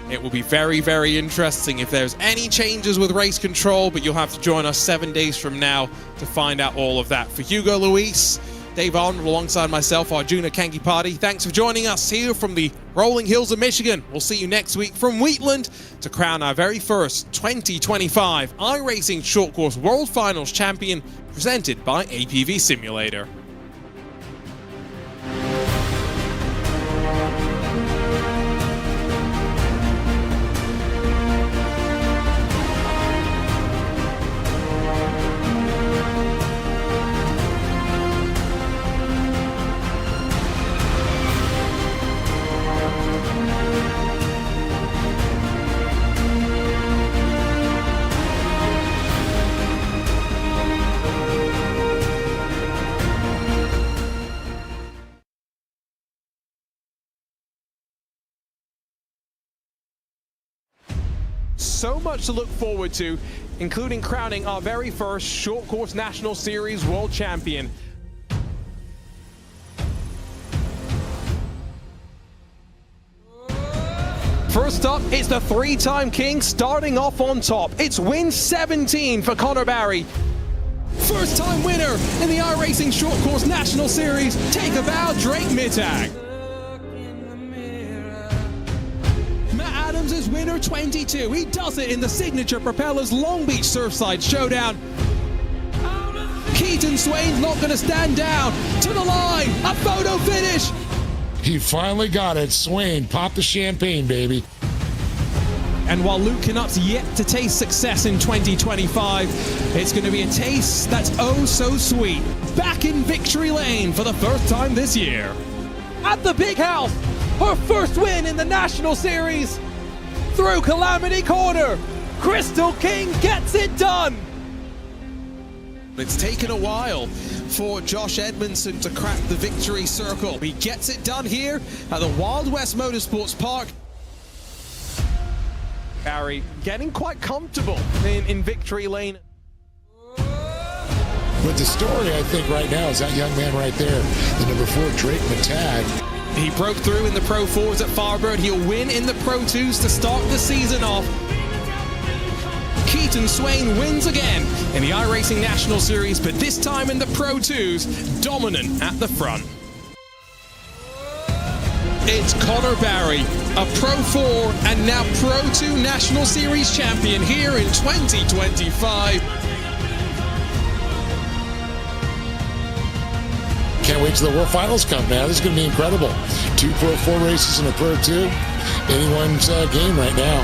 It will be very, very interesting if there's any changes with race control, but you'll have to join us 7 days from now to find out all of that. For Hugo Luis, Dave Arnold, alongside myself, Arjuna Kankipati, thanks for joining us here from the rolling hills of Michigan. We'll see you next week from Wheatland to crown our very first 2025 iRacing Short Course World Finals champion, presented by APV Simulator. So much to look forward to, including crowning our very first Short Course National Series World Champion. First up, it's the three-time king starting off on top. It's win 17 for Connor Barry. First-time winner in the iRacing Short Course National Series. Take a bow, Drake Mittag. Adams is winner 22. He does it in the signature Propellers Long Beach Surfside Showdown. Keaton Swain's not going to stand down. To the line, a photo finish. He finally got it. Swain, pop the champagne, baby. And while Luke Canutt's yet to taste success in 2025, it's going to be a taste that's oh so sweet. Back in victory lane for the first time this year. At the big house, her first win in the National Series. Through Calamity Corner, Crystal King gets it done. It's taken a while for Josh Edmondson to crack the victory circle. He gets it done here at the Wild West Motorsports Park. Barry getting quite comfortable in victory lane. But the story, I think, right now is that young man right there, the number 4, Drake Mittag. He broke through in the Pro 4s at Firebird. He'll win in the Pro 2s to start the season off. Keaton Swain wins again in the iRacing National Series, but this time in the Pro 2s, dominant at the front. It's Connor Barry, a Pro 4 and now Pro 2 National Series champion here in 2025. Can't wait till the World Finals come now. This is going to be incredible. 2 Pro 4 races and a Pro 2. Anyone's game right now.